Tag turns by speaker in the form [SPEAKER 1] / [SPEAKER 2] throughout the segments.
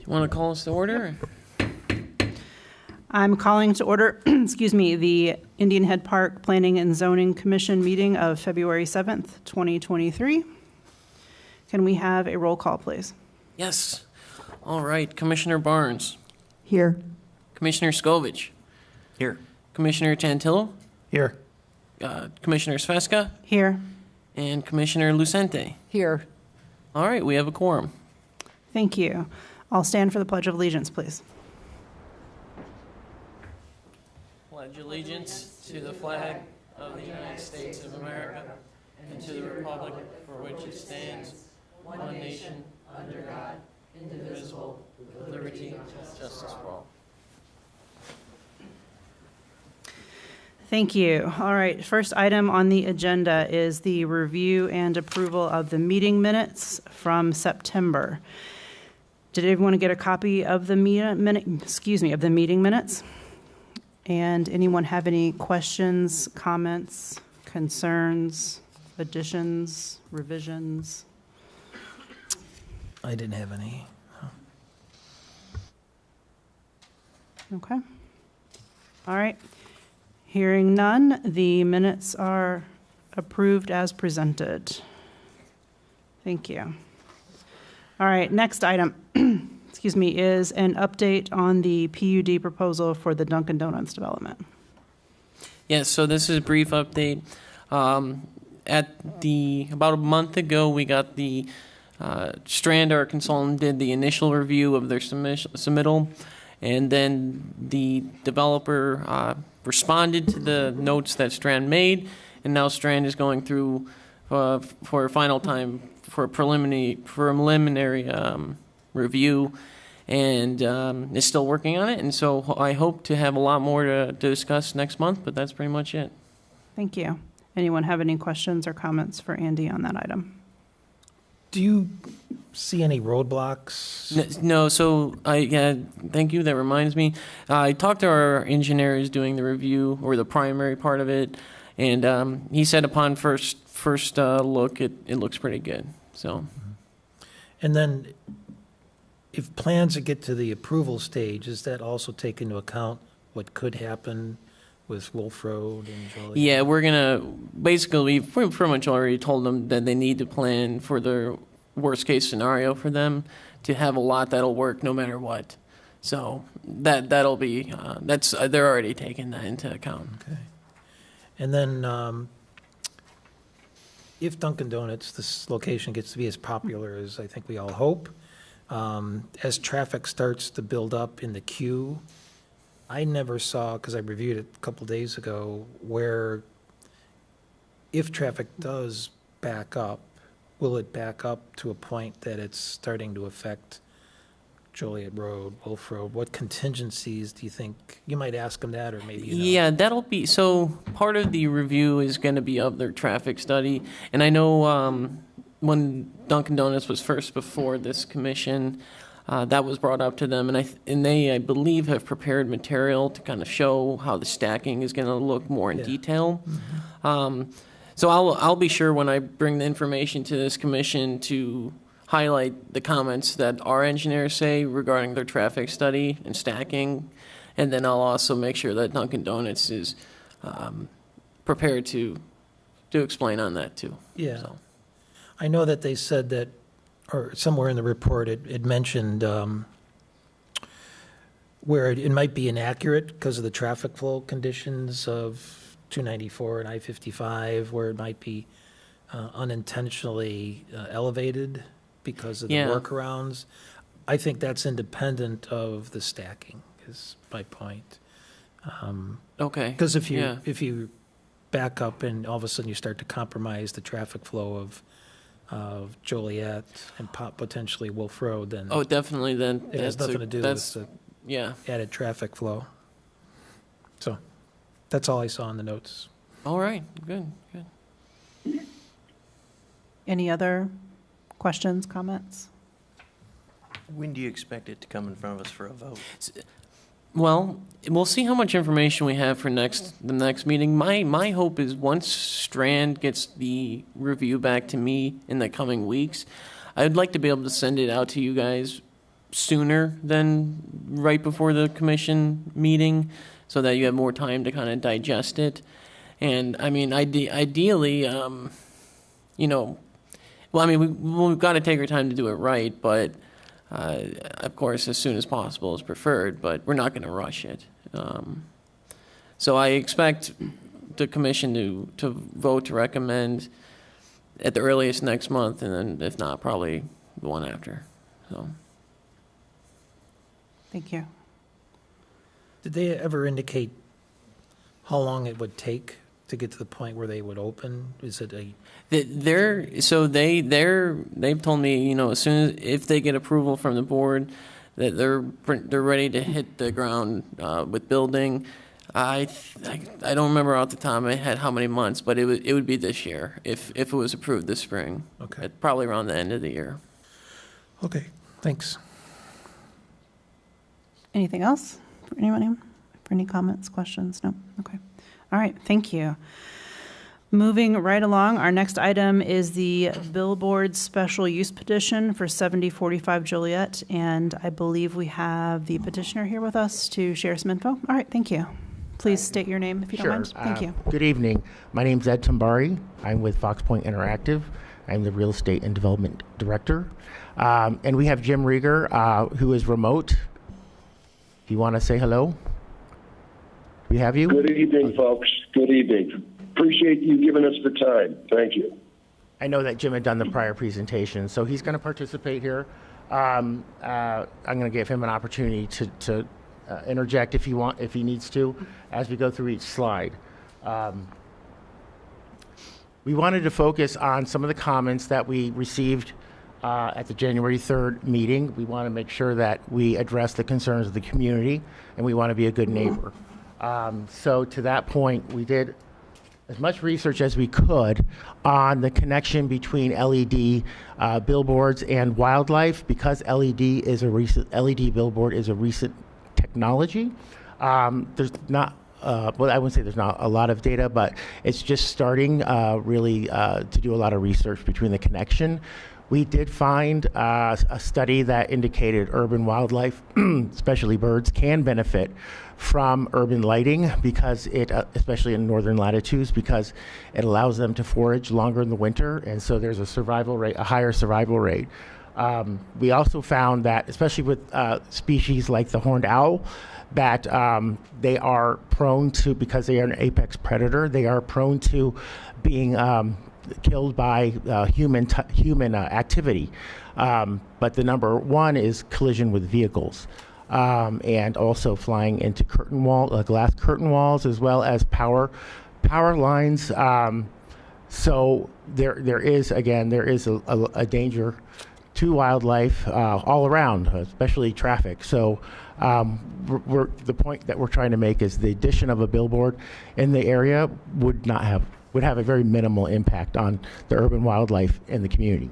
[SPEAKER 1] Want to call us to order?
[SPEAKER 2] I'm calling to order, excuse me, the Indian Head Park Planning and Zoning Commission meeting of February 7th, 2023. Can we have a roll call, please?
[SPEAKER 1] Yes. All right. Commissioner Barnes.
[SPEAKER 2] Here.
[SPEAKER 1] Commissioner Skovich.
[SPEAKER 3] Here.
[SPEAKER 1] Commissioner Tantillo.
[SPEAKER 3] Here.
[SPEAKER 1] Commissioner Sveska.
[SPEAKER 2] Here.
[SPEAKER 1] And Commissioner Lucente.
[SPEAKER 4] Here.
[SPEAKER 1] All right. We have a quorum.
[SPEAKER 2] Thank you. I'll stand for the Pledge of Allegiance, please.
[SPEAKER 1] Pledge allegiance to the flag of the United States of America and to the republic for which it stands, one nation, under God, indivisible, with liberty and justice for all.
[SPEAKER 2] Thank you. All right, first item on the agenda is the review and approval of the meeting minutes from September. Did everyone get a copy of the meeting minutes? And anyone have any questions, comments, concerns, additions, revisions?
[SPEAKER 3] I didn't have any.
[SPEAKER 2] Okay. All right. Hearing none, the minutes are approved as presented. Thank you. All right, next item, is an update on the PUD proposal for the Dunkin' Donuts development.
[SPEAKER 1] Yes, so this is a brief update. About a month ago, we got the Strand, our consultant, did the initial review of their submittal, and then the developer responded to the notes that Strand made, and now Strand is going through for a final time for a preliminary review, and is still working on it. And so I hope to have a lot more to discuss next month, but that's pretty much it.
[SPEAKER 2] Thank you. Anyone have any questions or comments for Andy on that item?
[SPEAKER 3] Do you see any roadblocks?
[SPEAKER 1] No, so thank you. That reminds me. I talked to our engineer who's doing the review, or the primary part of it, and he said upon first look, it looks pretty good. So,
[SPEAKER 3] and then if plans to get to the approval stage, is that also take into account what could happen with Wolf Road and Joliet?
[SPEAKER 1] Yeah, we've pretty much already told them that they need to plan for the worst case scenario for them to have a lot that'll work no matter what. So that'll be, they're already taking that into account.
[SPEAKER 3] Okay. And then if Dunkin' Donuts, this location gets to be as popular as I think we all hope, as traffic starts to build up in the queue, I never saw, because I reviewed it a couple days ago, where if traffic does back up, will it back up to a point that it's starting to affect Joliet Road, Wolf Road? What contingencies do you think? You might ask them that, or maybe you know.
[SPEAKER 1] Yeah, that'll be, so part of the review is going to be of their traffic study. And I know when Dunkin' Donuts was first before this commission, that was brought up to them, and they, I believe, have prepared material to kind of show how the stacking is going to look more in detail. Mm-hmm. So I'll be sure when I bring the information to this commission to highlight the comments that our engineers say regarding their traffic study and stacking, and then I'll also make sure that Dunkin' Donuts is prepared to explain on that too.
[SPEAKER 3] Yeah.
[SPEAKER 1] So.
[SPEAKER 3] I know that they said that, or somewhere in the report, it mentioned where it might be inaccurate because of the traffic flow conditions of 294 and I-55, where it might be unintentionally elevated because of the workarounds. I think that's independent of the stacking, is my point.
[SPEAKER 1] Okay.
[SPEAKER 3] Because if you back up and all of a sudden you start to compromise the traffic flow of Joliet and potentially Wolf Road, then
[SPEAKER 1] definitely. Then
[SPEAKER 3] it has nothing to do with the added traffic flow. So that's all I saw in the notes.
[SPEAKER 1] All right, good.
[SPEAKER 2] Any other questions, comments?
[SPEAKER 5] When do you expect it to come in front of us for a vote?
[SPEAKER 1] Well, we'll see how much information we have for the next meeting. My hope is once Strand gets the review back to me in the coming weeks, I'd like to be able to send it out to you guys sooner than right before the commission meeting, so that you have more time to kind of digest it. And I mean, ideally, you know, well, I mean, we've got to take our time to do it right, but of course, as soon as possible is preferred, but we're not going to rush it. So I expect the commission to vote to recommend at the earliest next month, and then if not, probably the one after. So.
[SPEAKER 2] Thank you.
[SPEAKER 3] Did they ever indicate how long it would take to get to the point where they would open? Is it a... They've told me, you know, as soon as, if they get approval from the board, that they're ready to hit the ground with building. I don't remember off the top of my head how many months, but it would be this year if it was approved this spring. Okay.
[SPEAKER 1] Probably around the end of the year.
[SPEAKER 3] Okay, thanks.
[SPEAKER 2] Anything else for anyone? For any comments, questions? No? Okay. All right, thank you. Moving right along, our next item is the billboard special use petition for 7045 Joliet, and I believe we have the petitioner here with us to share some info. All right, thank you. Please state your name if you don't mind. Thank you.
[SPEAKER 4] Good evening. My name's Ed Tambari. I'm with Fox Point Interactive. I'm the Real Estate and Development Director. And we have Jim Rieger, who is remote. If you want to say hello, we have you.
[SPEAKER 6] Good evening, folks. Good evening. Appreciate you giving us the time. Thank you.
[SPEAKER 4] I know that Jim had done the prior presentation, so he's going to participate here. I'm going to give him an opportunity to interject if he needs to, as we go through each slide. We wanted to focus on some of the comments that we received at the January 3rd meeting. We want to make sure that we address the concerns of the community, and we want to be a good neighbor. So to that point, we did as much research as we could on the connection between LED billboards and wildlife, because LED billboard is a recent technology. There's not, well, I wouldn't say there's not a lot of data, but it's just starting really to do a lot of research between the connection. We did find a study that indicated urban wildlife, especially birds, can benefit from urban lighting because it, especially in northern latitudes, because it allows them to forage longer in the winter, and so there's a survival rate, a higher survival rate. We also found that, especially with species like the horned owl, that they are prone to, because they are an apex predator, they are prone to being killed by human activity. But the number one is collision with vehicles, and also flying into glass curtain walls, as well as power lines. So there is a danger to wildlife all around, especially traffic. So the point that we're trying to make is the addition of a billboard in the area would have a very minimal impact on the urban wildlife in the community.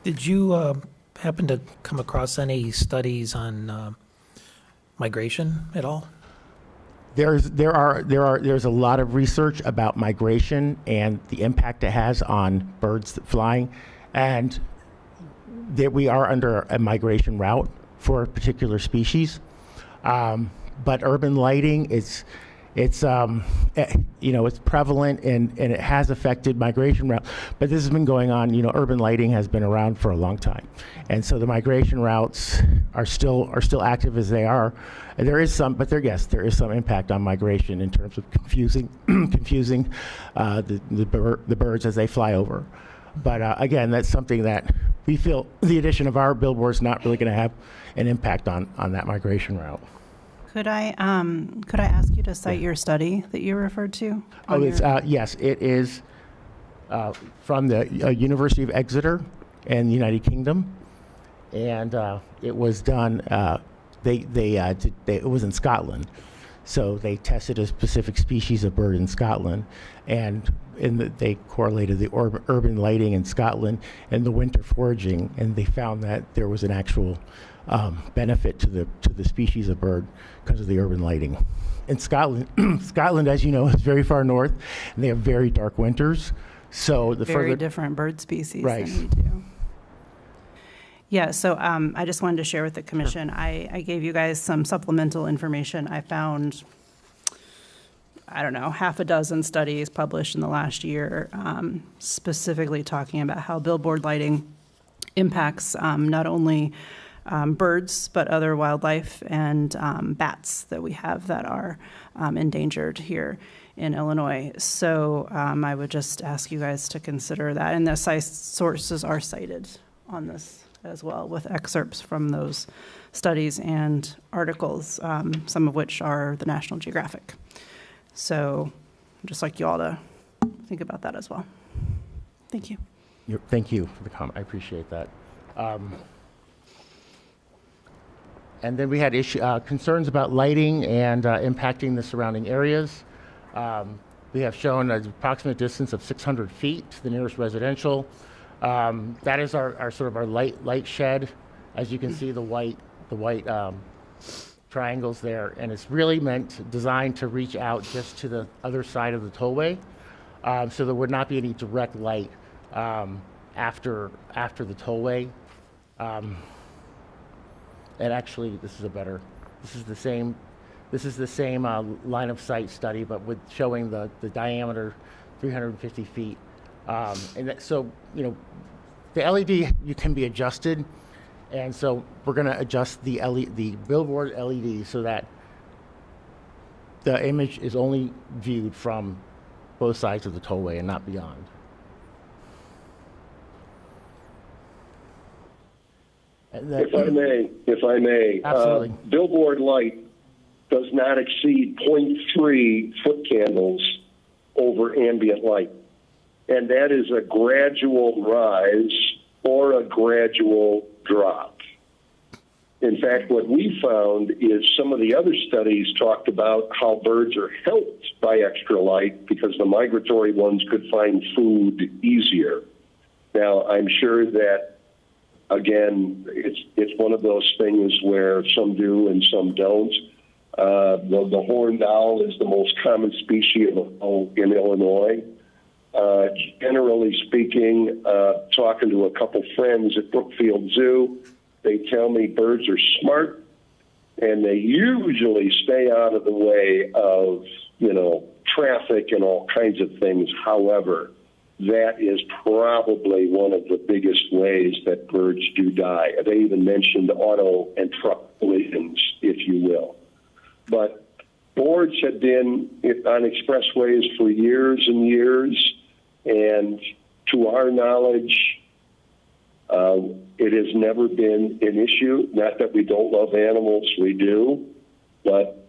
[SPEAKER 3] Did you happen to come across any studies on migration at all?
[SPEAKER 4] There's a lot of research about migration and the impact it has on birds flying, and that we are under a migration route for a particular species. But urban lighting it's prevalent and it has affected migration route. But this has been going on. Urban lighting has been around for a long time, and so the migration routes are still active as they are. And there is some impact on migration in terms of confusing the birds as they fly over. But again, that's something that we feel the addition of our billboard is not really going to have an impact on that migration route.
[SPEAKER 2] Could I ask you to cite your study that you referred to?
[SPEAKER 4] Yes, it is from the University of Exeter in the United Kingdom, and it was done. It was in Scotland, so they tested a specific species of bird in Scotland, and they correlated the urban lighting in Scotland and the winter foraging, and they found that there was an actual benefit to the species of bird because of the urban lighting. In Scotland, Scotland, as you know, is very far north, and they have very dark winters. So the
[SPEAKER 2] very different bird species
[SPEAKER 4] right.
[SPEAKER 2] than we do. Yeah, so I just wanted to share with the commission, I gave you guys some supplemental information. I found, I don't know, half a dozen studies published in the last year, specifically talking about how billboard lighting impacts not only birds, but other wildlife and bats that we have that are endangered here in Illinois. So I would just ask you guys to consider that. And the sources are cited on this as well, with excerpts from those studies and articles, some of which are the National Geographic. So I'd just like you all to think about that as well. Thank you.
[SPEAKER 4] Thank you for the comment. I appreciate that. And then we had concerns about lighting and impacting the surrounding areas. We have shown an approximate distance of 600 feet to the nearest residential. That is our sort of our light shed. As you can see, the white triangles there, and it's really designed to reach out just to the other side of the tollway, so there would not be any direct light after the tollway. And actually, this is the same line of sight study, but with showing the diameter 350 feet. So, the LED can be adjusted, and so we're going to adjust the billboard LED so that the image is only viewed from both sides of the tollway and not beyond.
[SPEAKER 6] If I may,
[SPEAKER 4] Absolutely.
[SPEAKER 6] Billboard light does not exceed 0.3 foot candles over ambient light. And that is a gradual rise or a gradual drop. In fact, what we found is some of the other studies talked about how birds are helped by extra light because the migratory ones could find food easier. Now, I'm sure that, again, it's one of those things where some do and some don't. The horned owl is the most common species in Illinois. Generally speaking, talking to a couple friends at Brookfield Zoo, they tell me birds are smart and they usually stay out of the way of, traffic and all kinds of things. However, that is probably one of the biggest ways that birds do die. They even mentioned auto and truck collisions, if you will. But boards have been on expressways for years and years, and to our knowledge, it has never been an issue. Not that we don't love animals, we do, but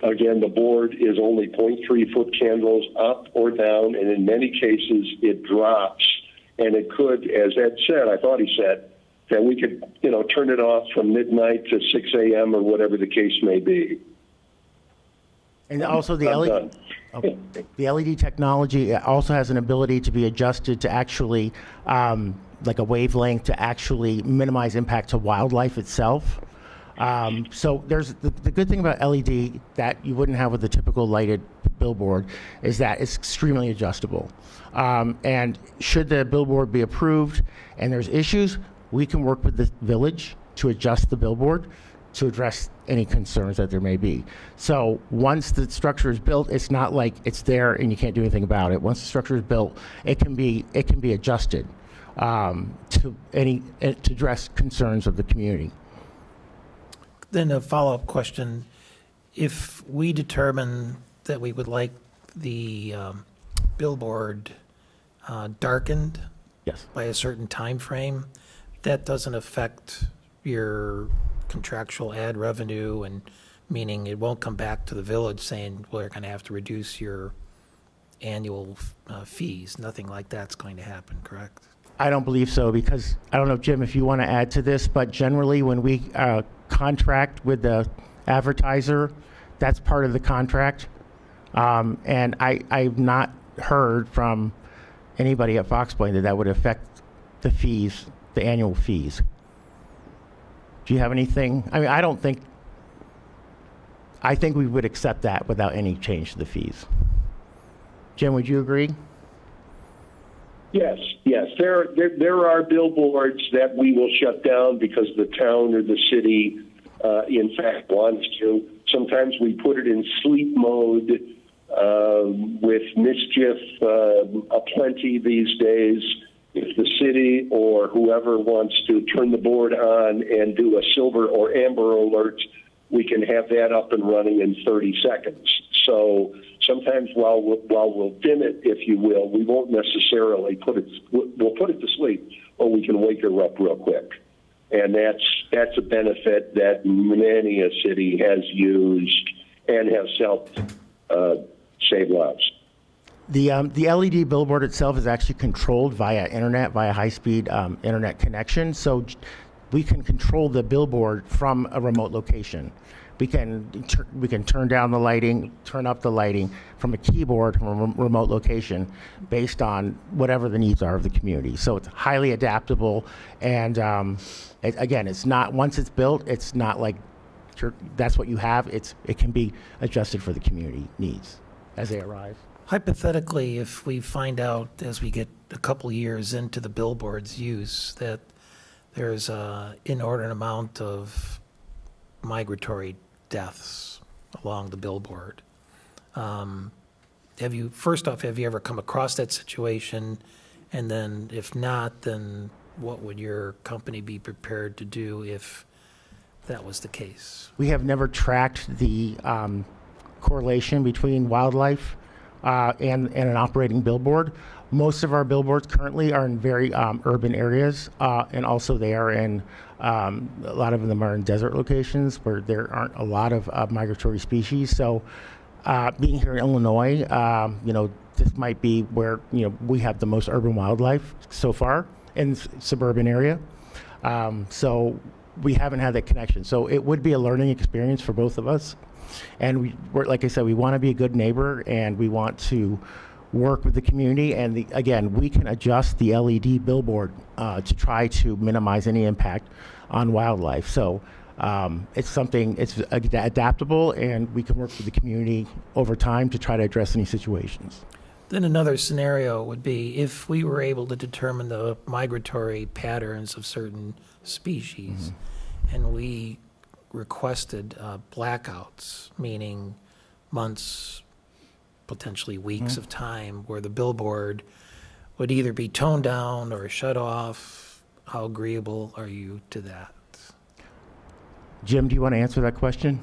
[SPEAKER 6] again, the board is only 0.3 foot candles up or down, and in many cases it drops. And it could, as Ed said, I thought he said, that we could, turn it off from midnight to 6 a.m. or whatever the case may be.
[SPEAKER 4] And also the LED technology also has an ability to be adjusted to actually, like a wavelength, to actually minimize impact to wildlife itself. So there's the good thing about LED that you wouldn't have with the typical lighted billboard is that it's extremely adjustable. And should the billboard be approved and there's issues, we can work with the village to adjust the billboard to address any concerns that there may be. So once the structure is built, it's not like it's there and you can't do anything about it. Once the structure is built, it can be adjusted to address concerns of the community.
[SPEAKER 3] Then a follow-up question. If we determine that we would like the billboard darkened
[SPEAKER 4] Yes.
[SPEAKER 3] by a certain time frame, that doesn't affect your contractual ad revenue, and meaning it won't come back to the village saying, well, we're going to have to reduce your annual fees. Nothing like that's going to happen, correct?
[SPEAKER 4] I don't believe so, because I don't know, Jim, if you want to add to this, but generally when we contract with the advertiser, that's part of the contract. And I've not heard from anybody at Fox Point that would affect the fees, the annual fees. Do you have anything? I mean, I think we would accept that without any change to the fees. Jim, would you agree?
[SPEAKER 6] Yes, yes. There are billboards that we will shut down because the town or the city, in fact, wants to. Sometimes we put it in sleep mode with mischief aplenty these days. If the city or whoever wants to turn the board on and do a silver or amber alert, we can have that up and running in 30 seconds. So sometimes while we'll dim it, if you will, we won't necessarily we'll put it to sleep, or we can wake her up real quick. And that's a benefit that many a city has used and has helped save lives.
[SPEAKER 4] The LED billboard itself is actually controlled via internet, via high-speed internet connection. So we can control the billboard from a remote location. We can turn down the lighting, turn up the lighting from a keyboard from a remote location based on whatever the needs are of the community. So it's highly adaptable, and again, it's not, once it's built, it's not like that's what you have. It can be adjusted for the community needs as they arise.
[SPEAKER 3] Hypothetically, if we find out as we get a couple years into the billboard's use that there's an inordinate amount of migratory deaths along the billboard, have you ever come across that situation? And then if not, then what would your company be prepared to do if that was the case?
[SPEAKER 4] We have never tracked the correlation between wildlife and an operating billboard. Most of our billboards currently are in very urban areas, and also they are in, a lot of them are in desert locations where there aren't a lot of migratory species. So being here in Illinois, this might be where, we have the most urban wildlife so far in suburban area. So we haven't had that connection. So it would be a learning experience for both of us. And we're, like I said, we want to be a good neighbor, and we want to work with the community. And again, we can adjust the LED billboard to try to minimize any impact on wildlife. So it's adaptable, and we can work with the community over time to try to address any situations.
[SPEAKER 3] Then another scenario would be if we were able to determine the migratory patterns of certain species, and we requested blackouts, meaning months, potentially weeks of time, where the billboard would either be toned down or shut off. How agreeable are you to that?
[SPEAKER 4] Jim, do you want to answer that question?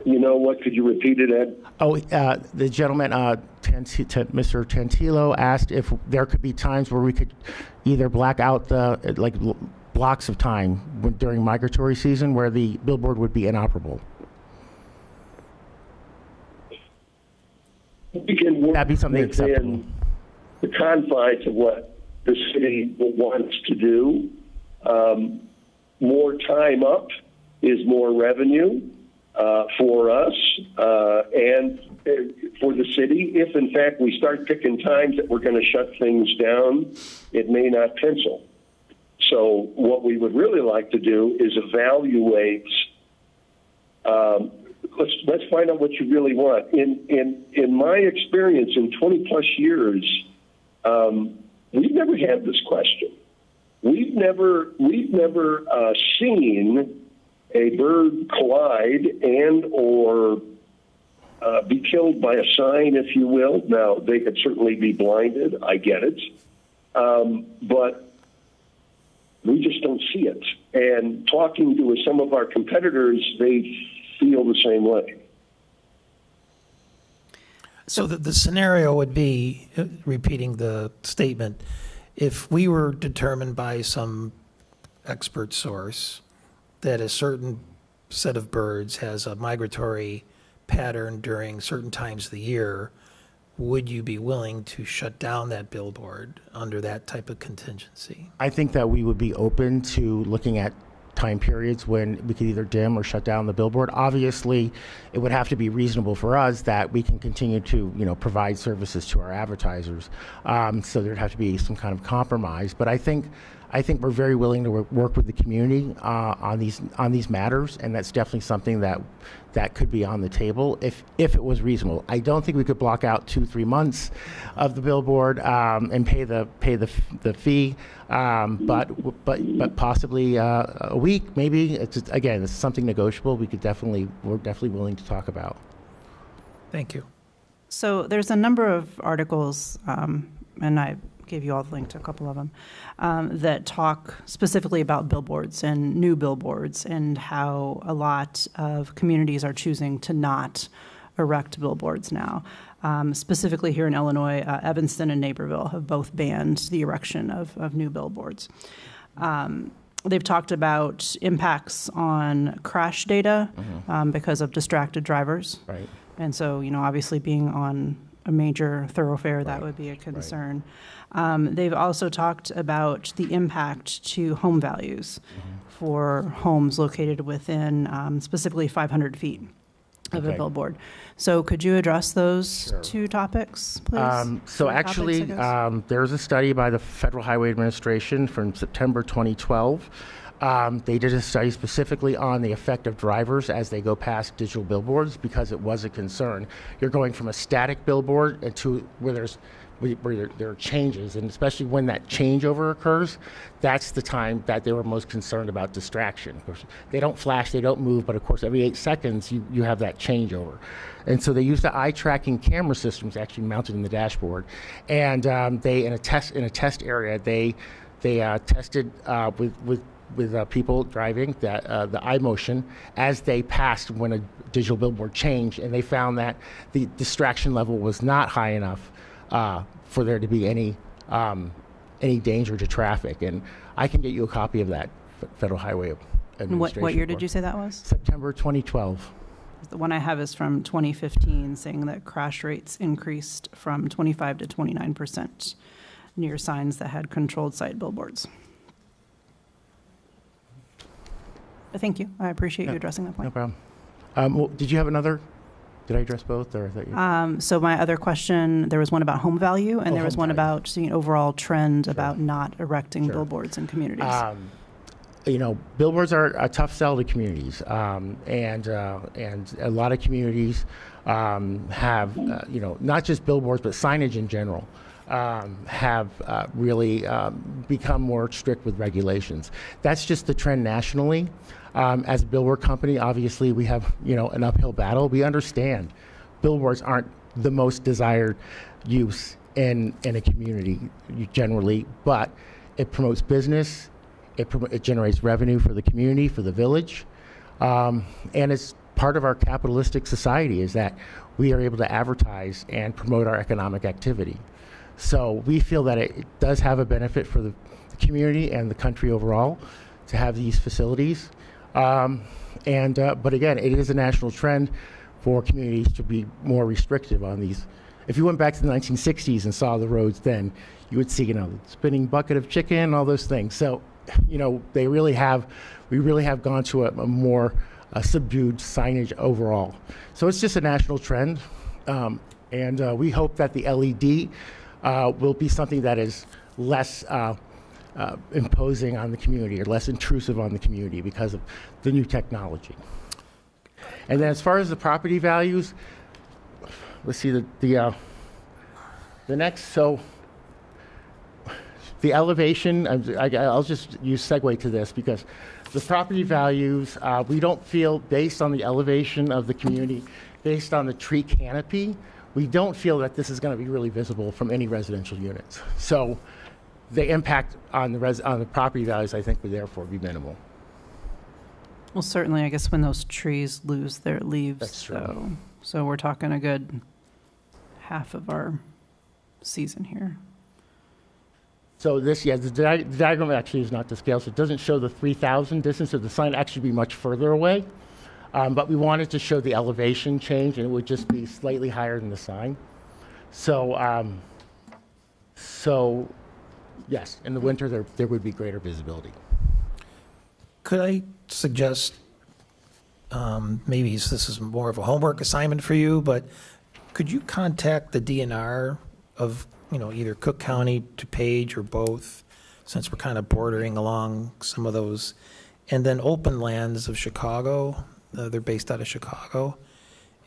[SPEAKER 6] You know what? Could you repeat it, Ed?
[SPEAKER 4] Oh, the gentleman, Mr. Tantillo, asked if there could be times where we could either black out the blocks of time during migratory season where the billboard would be inoperable.
[SPEAKER 6] We can work
[SPEAKER 4] That'd be something acceptable.
[SPEAKER 6] within the confines of what the city wants to do. More time up is more revenue for us and for the city. If, in fact, we start picking times that we're going to shut things down, it may not pencil. So what we would really like to do is evaluate. Let's find out what you really want. In my experience, in 20 plus years, we've never had this question. We've never seen a bird collide and or be killed by a sign, if you will. Now, they could certainly be blinded. I get it. But we just don't see it. And talking to some of our competitors, they feel the same way.
[SPEAKER 3] So the scenario would be, repeating the statement, if we were determined by some expert source that a certain set of birds has a migratory pattern during certain times of the year, would you be willing to shut down that billboard under that type of contingency?
[SPEAKER 4] I think that we would be open to looking at time periods when we could either dim or shut down the billboard. Obviously, it would have to be reasonable for us that we can continue to, provide services to our advertisers. So there'd have to be some kind of compromise. But I think I think we're very willing to work with the community on these matters, and that's definitely something that could be on the table if it was reasonable. I don't think we could block out 2-3 months of the billboard and pay the fee, but possibly a week, maybe. It's something negotiable. We're definitely willing to talk about.
[SPEAKER 3] Thank you.
[SPEAKER 2] So there's a number of articles, and I gave you all the link to a couple of them, that talk specifically about billboards and new billboards and how a lot of communities are choosing to not erect billboards now. Specifically here in Illinois, Evanston and Naperville have both banned the erection of new billboards. They've talked about impacts on crash data because of distracted drivers.
[SPEAKER 4] Right.
[SPEAKER 2] And so, obviously being on a major thoroughfare, that would be a concern. They've also talked about the impact to home values for homes located within specifically 500 feet of a billboard. So could you address those two topics, please?
[SPEAKER 4] There's a study by the Federal Highway Administration from September 2012. They did a study specifically on the effect of drivers as they go past digital billboards because it was a concern. You're going from a static billboard to where there are changes, and especially when that changeover occurs, that's the time that they were most concerned about distraction. Of course, they don't flash, they don't move, but of course every 8 seconds you have that changeover. And so they used the eye tracking camera systems actually mounted in the dashboard, and they in a test area they tested with people driving the eye motion as they passed when a digital billboard changed, and they found that the distraction level was not high enough for there to be any danger to traffic. And I can get you a copy of that Federal Highway Administration.
[SPEAKER 2] What year did you say that was?
[SPEAKER 4] September 2012.
[SPEAKER 2] The one I have is from 2015, saying that crash rates increased from 25 to 29% near signs that had controlled site billboards. Thank you. I appreciate you addressing that point.
[SPEAKER 4] No problem. Did you have another? Did I address both, or I thought you?
[SPEAKER 2] So my other question, there was one about home value, and there was one about the overall trend about not erecting billboards in communities.
[SPEAKER 4] Billboards are a tough sell to communities, and a lot of communities have, not just billboards, but signage in general. Have really become more strict with regulations. That's just the trend nationally. As a billboard company, obviously we have an uphill battle. We understand billboards aren't the most desired use in a community generally, but it promotes business. It generates revenue for the community, for the village, and it's part of our capitalistic society is that we are able to advertise and promote our economic activity. So we feel that it does have a benefit for the community and the country overall to have these facilities. But again, it is a national trend for communities to be more restrictive on these. If you went back to the 1960s and saw the roads then, you would see, the spinning bucket of chicken, all those things. So, we really have gone to a more subdued signage overall. So it's just a national trend. And we hope that the LED will be something that is less imposing on the community or less intrusive on the community because of the new technology. And then as far as the property values, let's see the next. So the elevation, I'll just use segue to this because the property values, we don't feel based on the elevation of the community, based on the tree canopy, we don't feel that this is going to be really visible from any residential units. So the impact on the property values, I think, would therefore be minimal.
[SPEAKER 2] Well, certainly, I guess when those trees lose their leaves.
[SPEAKER 4] That's true.
[SPEAKER 2] So we're talking a good half of our season here.
[SPEAKER 4] So this, the diagram actually is not to scale, so it doesn't show the 3,000 distance, so the sign actually be much further away. But we wanted to show the elevation change, and it would just be slightly higher than the sign. So, yes, in the winter, there would be greater visibility.
[SPEAKER 3] Could I suggest, maybe this is more of a homework assignment for you, but could you contact the DNR of, either Cook County, DuPage, or both, since we're kind of bordering along some of those. And then open lands of Chicago, they're based out of Chicago,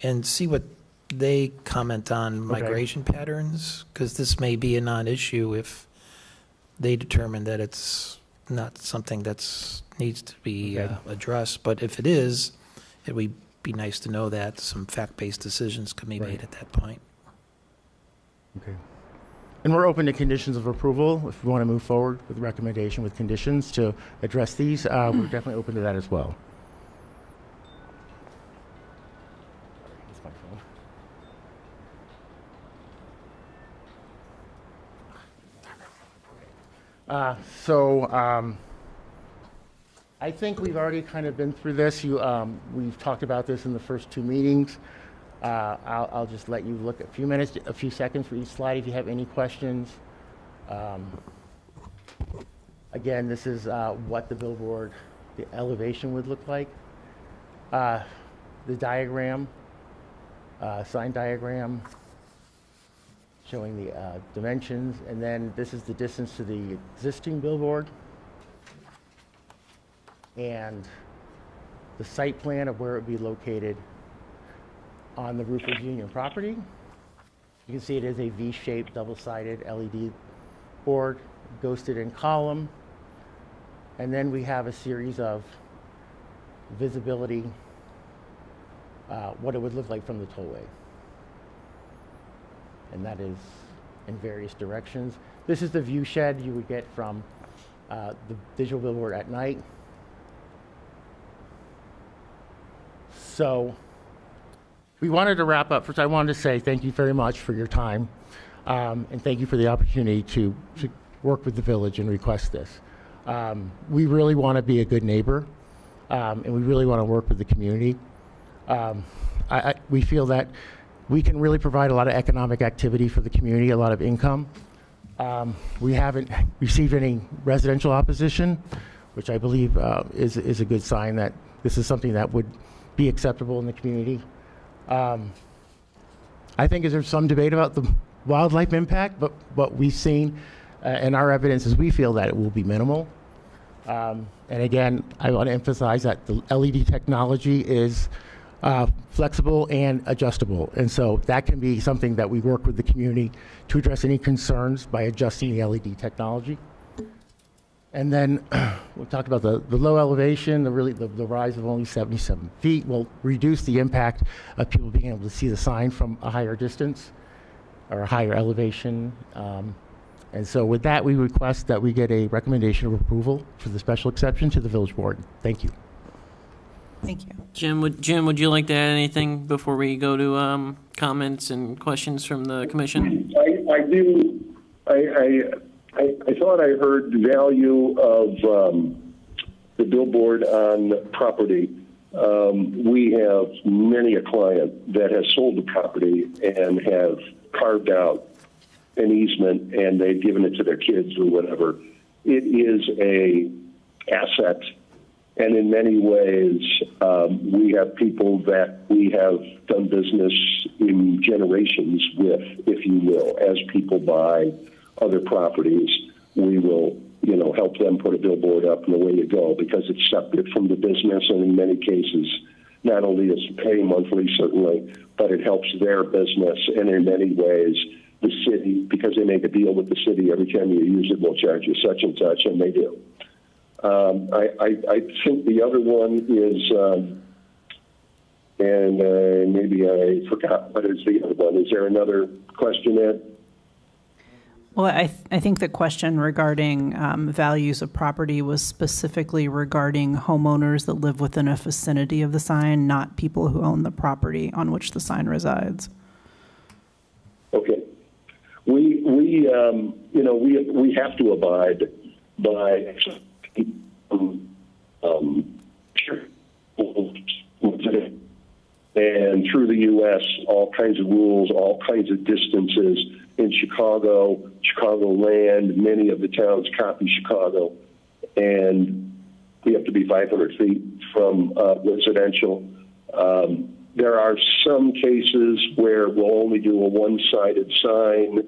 [SPEAKER 3] and see what they comment on migration patterns, because this may be a non-issue if they determine that it's not something that's needs to be addressed. But if it is, it would be nice to know that some fact-based decisions can be made at that point.
[SPEAKER 4] Okay. And we're open to conditions of approval. If we want to move forward with recommendation with conditions to address these, we're definitely open to that as well. That's my phone. I think we've already kind of been through this. We've talked about this in the first two meetings. I'll just let you look a few seconds for each slide if you have any questions. Again, this is what the billboard, the elevation would look like. The diagram, sign diagram showing the dimensions, and then this is the distance to the existing billboard. And the site plan of where it would be located on the roof of Union property. You can see it is a V-shaped double-sided LED board, ghosted in column. And then we have a series of visibility, what it would look like from the tollway. And that is in various directions. This is the view shed you would get from the digital billboard at night. So we wanted to wrap up. First, I wanted to say thank you very much for your time, and thank you for the opportunity to work with the village and request this. We really want to be a good neighbor, and we really want to work with the community. We feel that we can really provide a lot of economic activity for the community, a lot of income. We haven't received any residential opposition, which I believe is a good sign that this is something that would be acceptable in the community. I think there's some debate about the wildlife impact, but what we've seen and our evidence is we feel that it will be minimal. And again, I want to emphasize that the LED technology is flexible and adjustable. And so that can be something that we work with the community to address any concerns by adjusting the LED technology. And then we'll talk about the low elevation, the rise of only 77 feet will reduce the impact of people being able to see the sign from a higher distance or a higher elevation. And so with that, we request that we get a recommendation of approval for the special exception to the village board. Thank you.
[SPEAKER 2] Thank you.
[SPEAKER 1] Jim, would you like to add anything before we go to comments and questions from the commission?
[SPEAKER 6] I do. I thought I heard the value of the billboard on property. We have many a client that has sold the property and have carved out an easement and they've given it to their kids or whatever. It is a asset, and in many ways, we have people that we have done business in generations with, if you will. As people buy other properties, we will, help them put a billboard up and away you go, because it's separate from the business, and in many cases, not only is it pay monthly, certainly, but it helps their business, and in many ways, the city, because they make a deal with the city, every time you use it, we'll charge you such and such, and they do. I think the other one is, and maybe I forgot, what is the other one? Is there another question, Ed?
[SPEAKER 2] Well, I think the question regarding values of property was specifically regarding homeowners that live within a vicinity of the sign, not people who own the property on which the sign resides.
[SPEAKER 6] Okay. We have to abide by and through the U.S., all kinds of rules, all kinds of distances. In Chicago, Chicagoland, many of the towns copy Chicago, and we have to be 500 feet from residential. There are some cases where we'll only do a one-sided sign.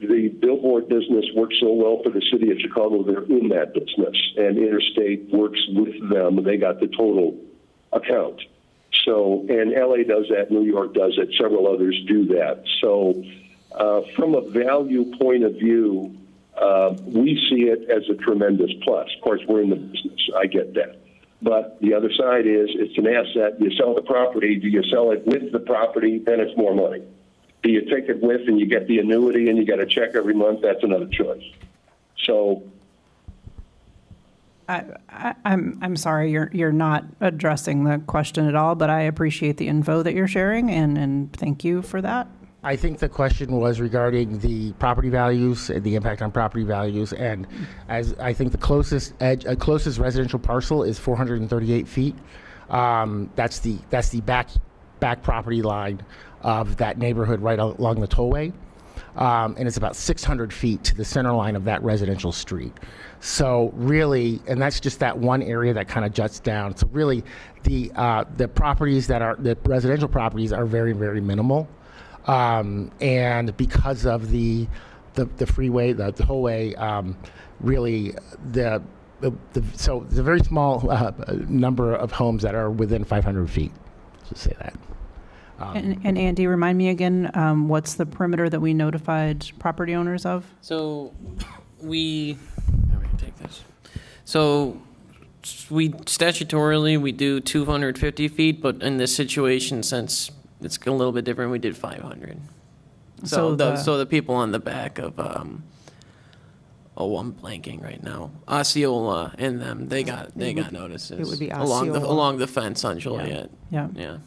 [SPEAKER 6] the billboard business works so well for the city of Chicago, they're in that business, and Interstate works with them, and they got the total account. So, and LA does that, New York does it, several others do that. So, from a value point of view, we see it as a tremendous plus. Of course, we're in the business. I get that. But the other side is it's an asset. You sell the property. Do you sell it with the property? Then it's more money. Do you take it with and you get the annuity and you get a check every month? That's another choice. So
[SPEAKER 2] I'm sorry, you're not addressing the question at all, but I appreciate the info that you're sharing, and thank you for that.
[SPEAKER 4] I think the question was regarding the property values and the impact on property values, and as I think the closest residential parcel is 438 feet. That's the back property line of that neighborhood right along the tollway, and it's about 600 feet to the center line of that residential street. So really, and that's just that one area that kind of juts down. So really, the properties that are the residential properties are very, very minimal. And because of the freeway, the tollway, really so there's a very small number of homes that are within 500 feet. Let's say that.
[SPEAKER 2] And Andy, remind me again, what's the perimeter that we notified property owners of?
[SPEAKER 1] So I'm going to take this. So we statutorily, we do 250 feat, but in this situation, since it's a little bit different, we did 500. So the people on the back of, I'm blanking right now. Osceola and them, they got notices.
[SPEAKER 2] It would be
[SPEAKER 1] along the fence on Joliet.
[SPEAKER 2] Yeah.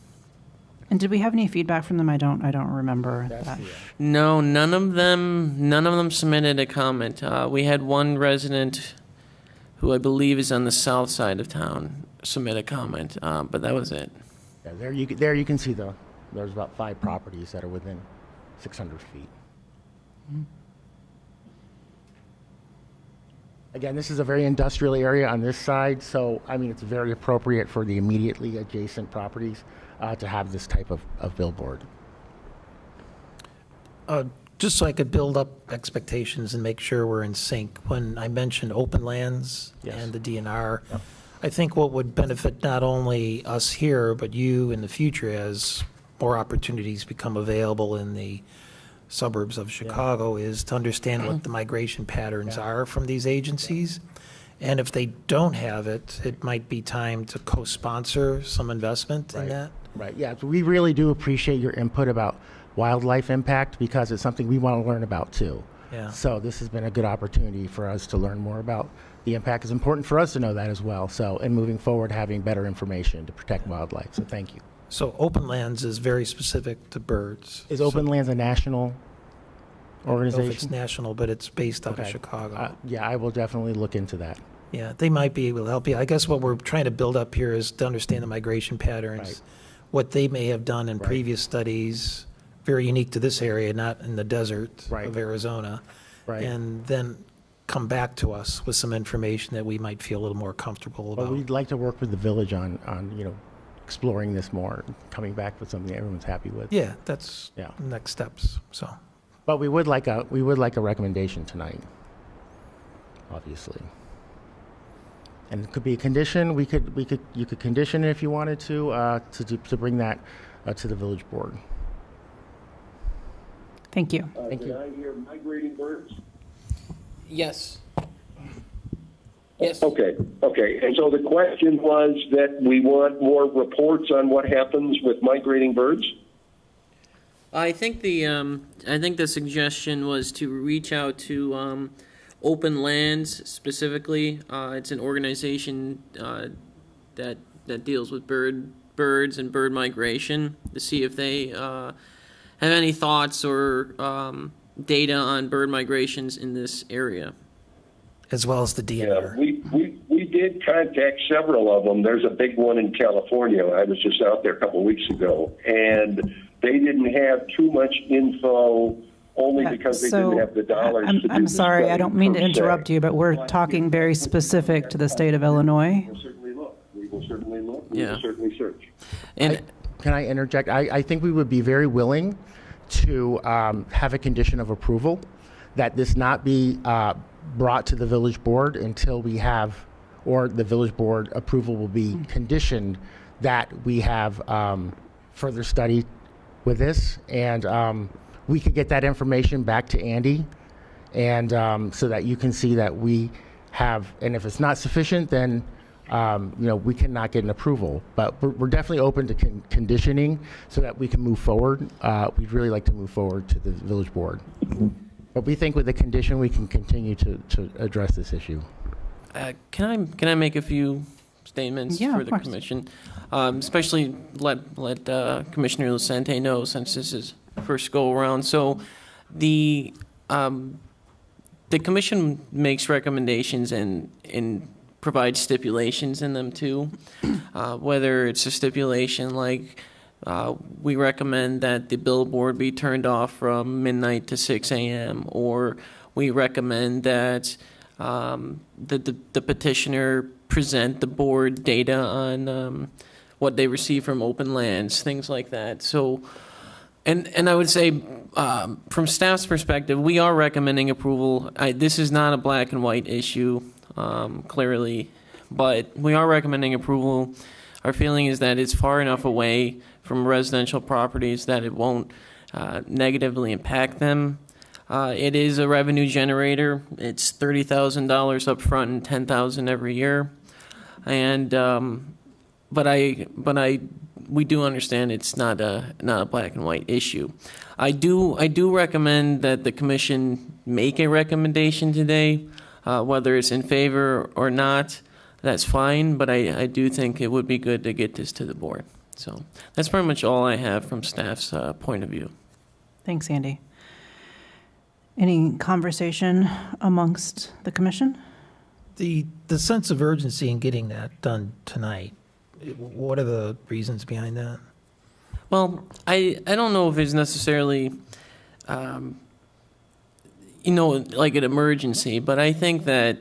[SPEAKER 2] And did we have any feedback from them? I don't remember that.
[SPEAKER 1] No, none of them submitted a comment. We had one resident who I believe is on the south side of town submit a comment, but that was it.
[SPEAKER 4] Yeah, there you can see there's about 5 properties that are within 600 feet. Mm-hmm. Again, this is a very industrial area on this side, so I mean it's very appropriate for the immediately adjacent properties to have this type of billboard.
[SPEAKER 3] Just so I could build up expectations and make sure we're in sync, when I mentioned open lands and the DNR,
[SPEAKER 4] Yep.
[SPEAKER 3] I think what would benefit not only us here, but you in the future as more opportunities become available in the suburbs of Chicago is to understand what the migration patterns are from these agencies. And if they don't have it, it might be time to co-sponsor some investment in that.
[SPEAKER 4] Right, yeah, so we really do appreciate your input about wildlife impact because it's something we want to learn about too.
[SPEAKER 3] Yeah.
[SPEAKER 4] So this has been a good opportunity for us to learn more about the impact. It's important for us to know that as well. So, and moving forward, having better information to protect wildlife. So thank you.
[SPEAKER 3] So open lands is very specific to birds.
[SPEAKER 4] Is Open Lands a national
[SPEAKER 3] I don't know
[SPEAKER 4] organization?
[SPEAKER 3] if it's national, but it's based out of Chicago.
[SPEAKER 4] Yeah, I will definitely look into that.
[SPEAKER 3] Yeah, they might be able to help you. I guess what we're trying to build up here is to understand the migration patterns,
[SPEAKER 4] Right.
[SPEAKER 3] what they may have done in
[SPEAKER 4] Right.
[SPEAKER 3] previous studies, very unique to this area, not in the desert
[SPEAKER 4] Right.
[SPEAKER 3] of Arizona,
[SPEAKER 4] Right.
[SPEAKER 3] and then come back to us with some information that we might feel a little more comfortable
[SPEAKER 4] But
[SPEAKER 3] about.
[SPEAKER 4] we'd like to work with the village on exploring this more, coming back with something everyone's happy with.
[SPEAKER 3] Yeah, that's
[SPEAKER 4] Yeah.
[SPEAKER 3] next steps. So,
[SPEAKER 4] But we would like a recommendation tonight, obviously. And it could be a condition. You could condition it if you wanted to bring that to the village board.
[SPEAKER 2] Thank you.
[SPEAKER 4] Thank you.
[SPEAKER 6] Did I hear migrating birds?
[SPEAKER 1] Yes. Yes.
[SPEAKER 6] Okay. And so the question was that we want more reports on what happens with migrating birds?
[SPEAKER 1] I think the suggestion was to reach out to Open Lands specifically. It's an organization that deals with birds and bird migration to see if they have any thoughts or data on bird migrations in this area.
[SPEAKER 3] as well as the DNR.
[SPEAKER 6] Yeah, we did contact several of them. There's a big one in California. I was just out there a couple of weeks ago, and they didn't have too much info only because they didn't have the dollars to do
[SPEAKER 2] I'm
[SPEAKER 6] the
[SPEAKER 2] sorry, I
[SPEAKER 6] study
[SPEAKER 2] don't mean to
[SPEAKER 6] per se.
[SPEAKER 2] interrupt you, but we're talking very specific to the state of Illinois.
[SPEAKER 6] We will certainly look. We will certainly look. We
[SPEAKER 1] Yeah.
[SPEAKER 6] will certainly search.
[SPEAKER 1] And
[SPEAKER 4] Can I interject? I think we would be very willing to have a condition of approval that this not be brought to the village board until we have, or the village board approval will be conditioned that we have further study with this, and we could get that information back to Andy, and so that you can see that we have, and if it's not sufficient, then we cannot get an approval. But we're definitely open to conditioning so that we can move forward. We'd really like to move forward to the village board. But we think with the condition, we can continue to address this issue.
[SPEAKER 1] Can I make a few statements
[SPEAKER 2] Yeah,
[SPEAKER 1] for
[SPEAKER 2] of
[SPEAKER 1] the
[SPEAKER 2] course.
[SPEAKER 1] commission? Especially let Commissioner Lucente know, since this is first go around. So the commission makes recommendations and provides stipulations in them too. Whether it's a stipulation like we recommend that the billboard be turned off from midnight to 6 a.m., or we recommend that the petitioner present the board data on what they receive from open lands, things like that. So, and I would say from staff's perspective, we are recommending approval. This is not a black and white issue, clearly, but we are recommending approval. Our feeling is that it's far enough away from residential properties that it won't negatively impact them. It is a revenue generator. It's $30,000 up front and $10,000 every year, and we do understand it's not a black and white issue. I do recommend that the commission make a recommendation today, whether it's in favor or not. That's fine, but I do think it would be good to get this to the board. So that's pretty much all I have from staff's point of view.
[SPEAKER 2] Thanks, Andy. Any conversation amongst the commission?
[SPEAKER 3] The sense of urgency in getting that done tonight, what are the reasons behind that?
[SPEAKER 1] Well, I don't know if it's necessarily, like an emergency, but I think that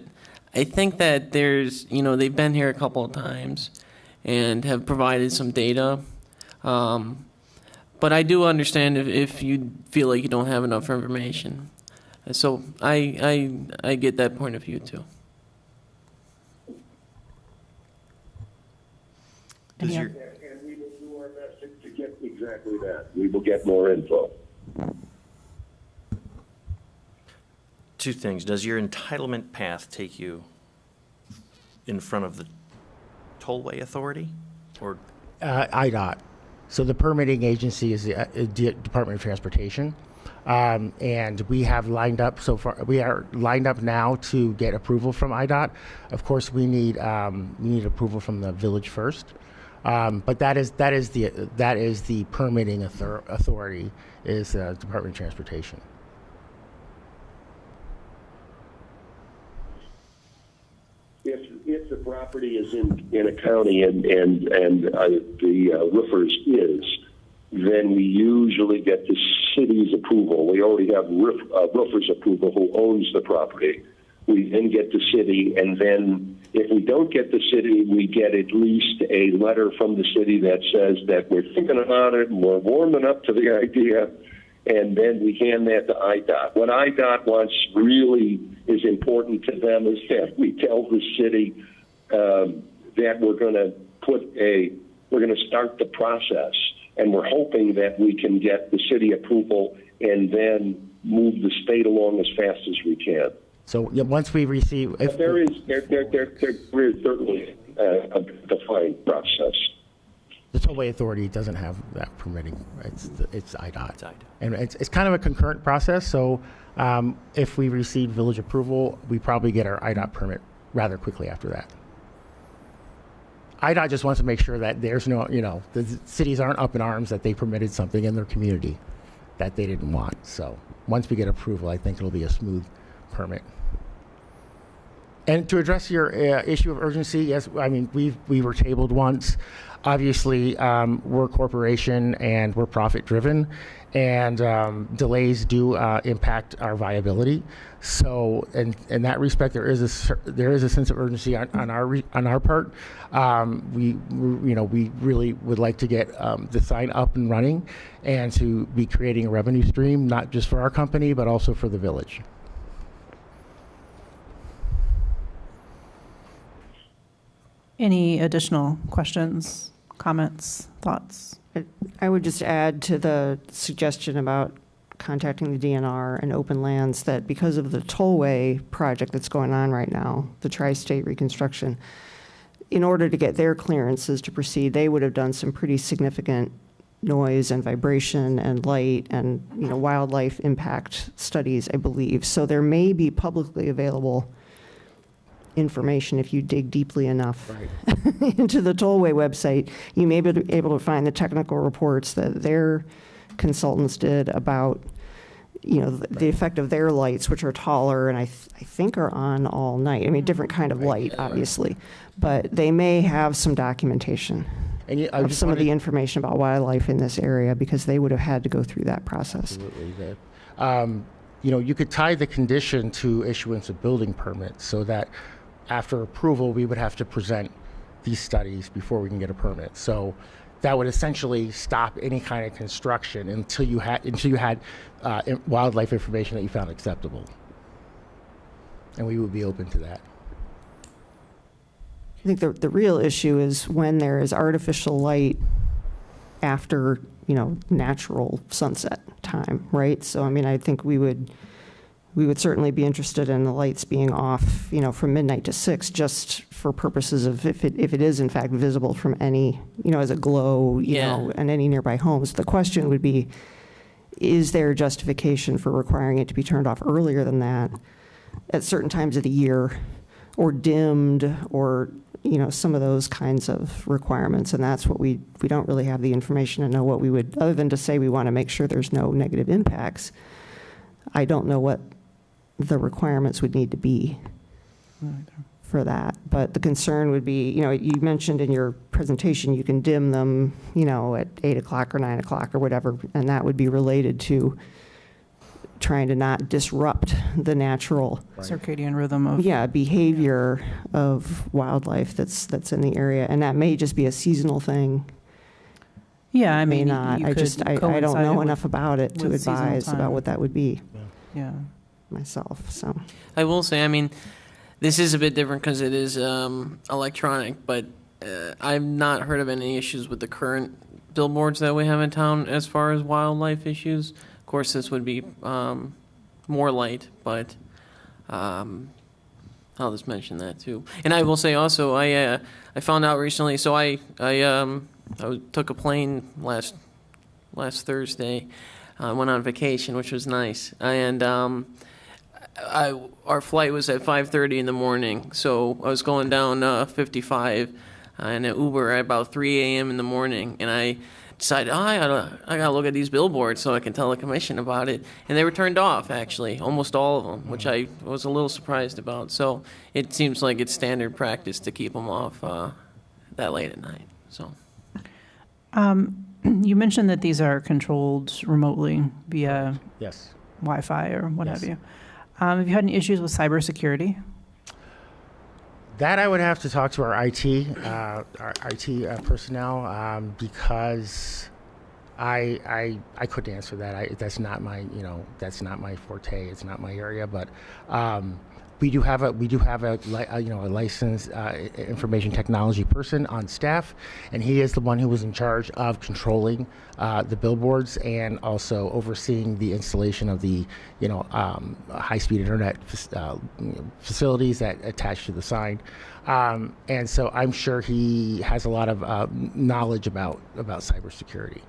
[SPEAKER 1] there's, they've been here a couple of times and have provided some data. But I do understand if you feel like you don't have enough information. So I get that point of view too.
[SPEAKER 6] And we will do our best to get exactly that. We will get more info.
[SPEAKER 5] Two things. Does your entitlement path take you in front of the tollway authority, or
[SPEAKER 4] IDOT. So the permitting agency is the Department of Transportation. And we have lined up so far. We are lined up now to get approval from IDOT. Of course, we need approval from the village first. But that is the permitting authority is Department of Transportation.
[SPEAKER 6] If the property is in a county and the roofers is, then we usually get the city's approval. We already have roofer's approval who owns the property. We then get the city, and then if we don't get the city, we get at least a letter from the city that says that we're thinking about it and we're warming up to the idea, and then we hand that to IDOT. What IDOT wants really is important to them is that we tell the city that we're going to start the process, and we're hoping that we can get the city approval and then move the state along as fast as we can.
[SPEAKER 4] So once we receive,
[SPEAKER 6] But there is certainly a defined process.
[SPEAKER 4] the Tollway Authority doesn't have that permitting. It's IDOT.
[SPEAKER 5] It's IDOT.
[SPEAKER 4] And it's kind of a concurrent process. So if we receive village approval, we probably get our IDOT permit rather quickly after that. IDOT just wants to make sure that there's no, the cities aren't up in arms that they permitted something in their community that they didn't want. So once we get approval, I think it'll be a smooth permit. And to address your issue of urgency, yes, I mean, we were tabled once. Obviously, we're a corporation and we're profit driven, and delays do impact our viability. So, in that respect, there is a sense of urgency on our part. We really would like to get the sign up and running, and to be creating a revenue stream, not just for our company but also for the village.
[SPEAKER 2] Any additional questions, comments, thoughts?
[SPEAKER 7] I would just add to the suggestion about contacting the DNR and open lands that because of the tollway project that's going on right now, the tri-state reconstruction, in order to get their clearances to proceed, they would have done some pretty significant noise and vibration and light and, wildlife impact studies, I believe. So there may be publicly available information if you dig deeply enough into the tollway website. You may be able to find the technical reports that their consultants did about, the effect of their lights, which are taller and I think are on all night. I mean, different kind of light, obviously, but they may have some documentation of some of the information about wildlife in this area because they would have had to go through that process.
[SPEAKER 4] Absolutely. You could tie the condition to issuance of building permits so that after approval, we would have to present these studies before we can get a permit. So that would essentially stop any kind of construction until you had wildlife information that you found acceptable. And we would be open to that.
[SPEAKER 7] I think the real issue is when there is artificial light after, natural sunset time, right? So, I think we would certainly be interested in the lights being off, from midnight to 6, just for purposes of if it is in fact visible from any, as a glow, and any nearby homes. The question would be, is there justification for requiring it to be turned off earlier than that at certain times of the year, or dimmed, or some of those kinds of requirements? And that's what we don't really have the information to know what we would, other than to say we want to make sure there's no negative impacts. I don't know what the requirements would need to be for that. But the concern would be, you mentioned in your presentation you can dim them, at 8 o'clock or 9 o'clock or whatever, and that would be related to trying to not disrupt the natural
[SPEAKER 2] Circadian rhythm of
[SPEAKER 7] behavior of wildlife that's in the area, and that may just be a seasonal thing.
[SPEAKER 2] Yeah,
[SPEAKER 7] may not. I don't know enough about it to advise about what that would be.
[SPEAKER 2] Yeah.
[SPEAKER 7] Myself, so
[SPEAKER 1] I will say, this is a bit different because it is electronic, but I've not heard of any issues with the current billboards that we have in town as far as wildlife issues. Of course, this would be more light, but I'll just mention that too. And I will say also, I found out recently. So I took a plane last Thursday. I went on vacation, which was nice, and our flight was at 5:30 in the morning. So I was going down 55 in an Uber at about 3 a.m. in the morning, and I decided, I gotta look at these billboards so I can tell the commission about it. And they were turned off, actually, almost all of them, which I was a little surprised about. So it seems like it's standard practice to keep them off that late at night. So.
[SPEAKER 2] You mentioned that these are controlled remotely via
[SPEAKER 4] Yes.
[SPEAKER 2] Wi-Fi or what
[SPEAKER 4] Yes.
[SPEAKER 2] have you. Have you had any issues with cybersecurity?
[SPEAKER 4] That I would have to talk to our IT personnel because I couldn't answer that. That's not my forte. It's not my area. But we do have a licensed information technology person on staff, and he is the one who was in charge of controlling the billboards and also overseeing the installation of the high-speed internet facilities that attach to the sign. And so I'm sure he has a lot of knowledge about cybersecurity.